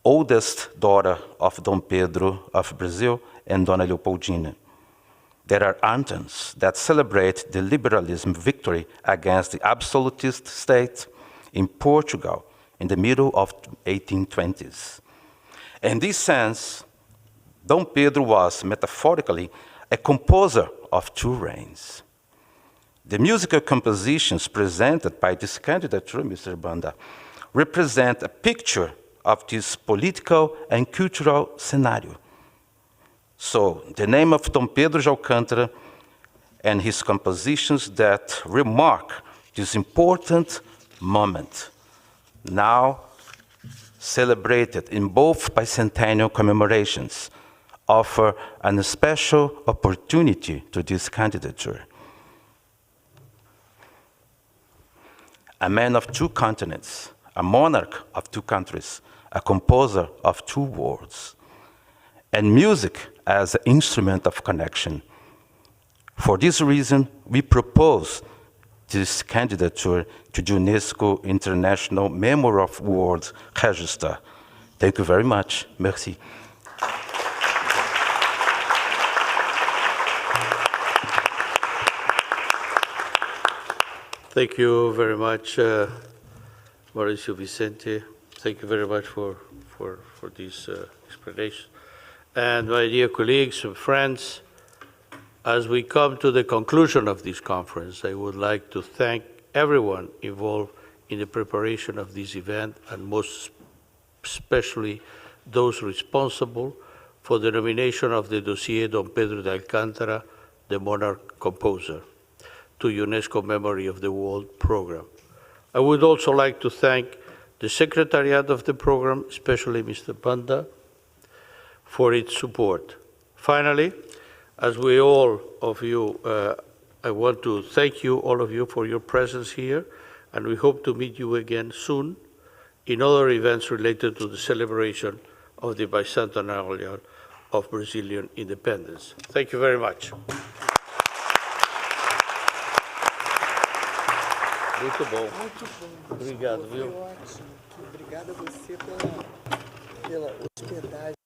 oldest daughter of Dom Pedro of Brazil and Dona Leopoldina. There are anthems that celebrate the liberalism victory against the absolutist state in Portugal in the middle of 1820s. In this sense, Dom Pedro was metaphorically a composer of two reigns. The musical compositions presented by this candidature, Mr. Banda, represent a picture of this political and cultural scenario. So, the name of Dom Pedro de Alcântara and his compositions that remark this important moment, now celebrated in both bicentennial commemorations, offer a special opportunity to this candidature. A man of two continents, a monarch of two countries, a composer of two worlds, and music as an instrument of connection. For this reason, we propose this candidature to the UNESCO International Memory of World Register. Thank you very much. Merci. Thank you very much, Mauricio Vicente. Thank you very much for this explanation. And my dear colleagues and friends, as we come to the conclusion of this conference, I would like to thank everyone involved in the preparation of this event, and most especially those responsible for the nomination of the dossier Dom Pedro de Alcântara, the Monarch composer, to UNESCO Memory of the World program. I would also like to thank the Secretariat of the program, especially Mr. Banda, for its support. Finally, as we all of you, I want to thank you, all of you, for your presence here, and we hope to meet you again soon in other events related to the celebration of the bicentennial of Brazilian independence. Thank you very much. Muito bom. Muito bom. Obrigado, viu? Foi ótimo. Obrigada a você pela hospedagem.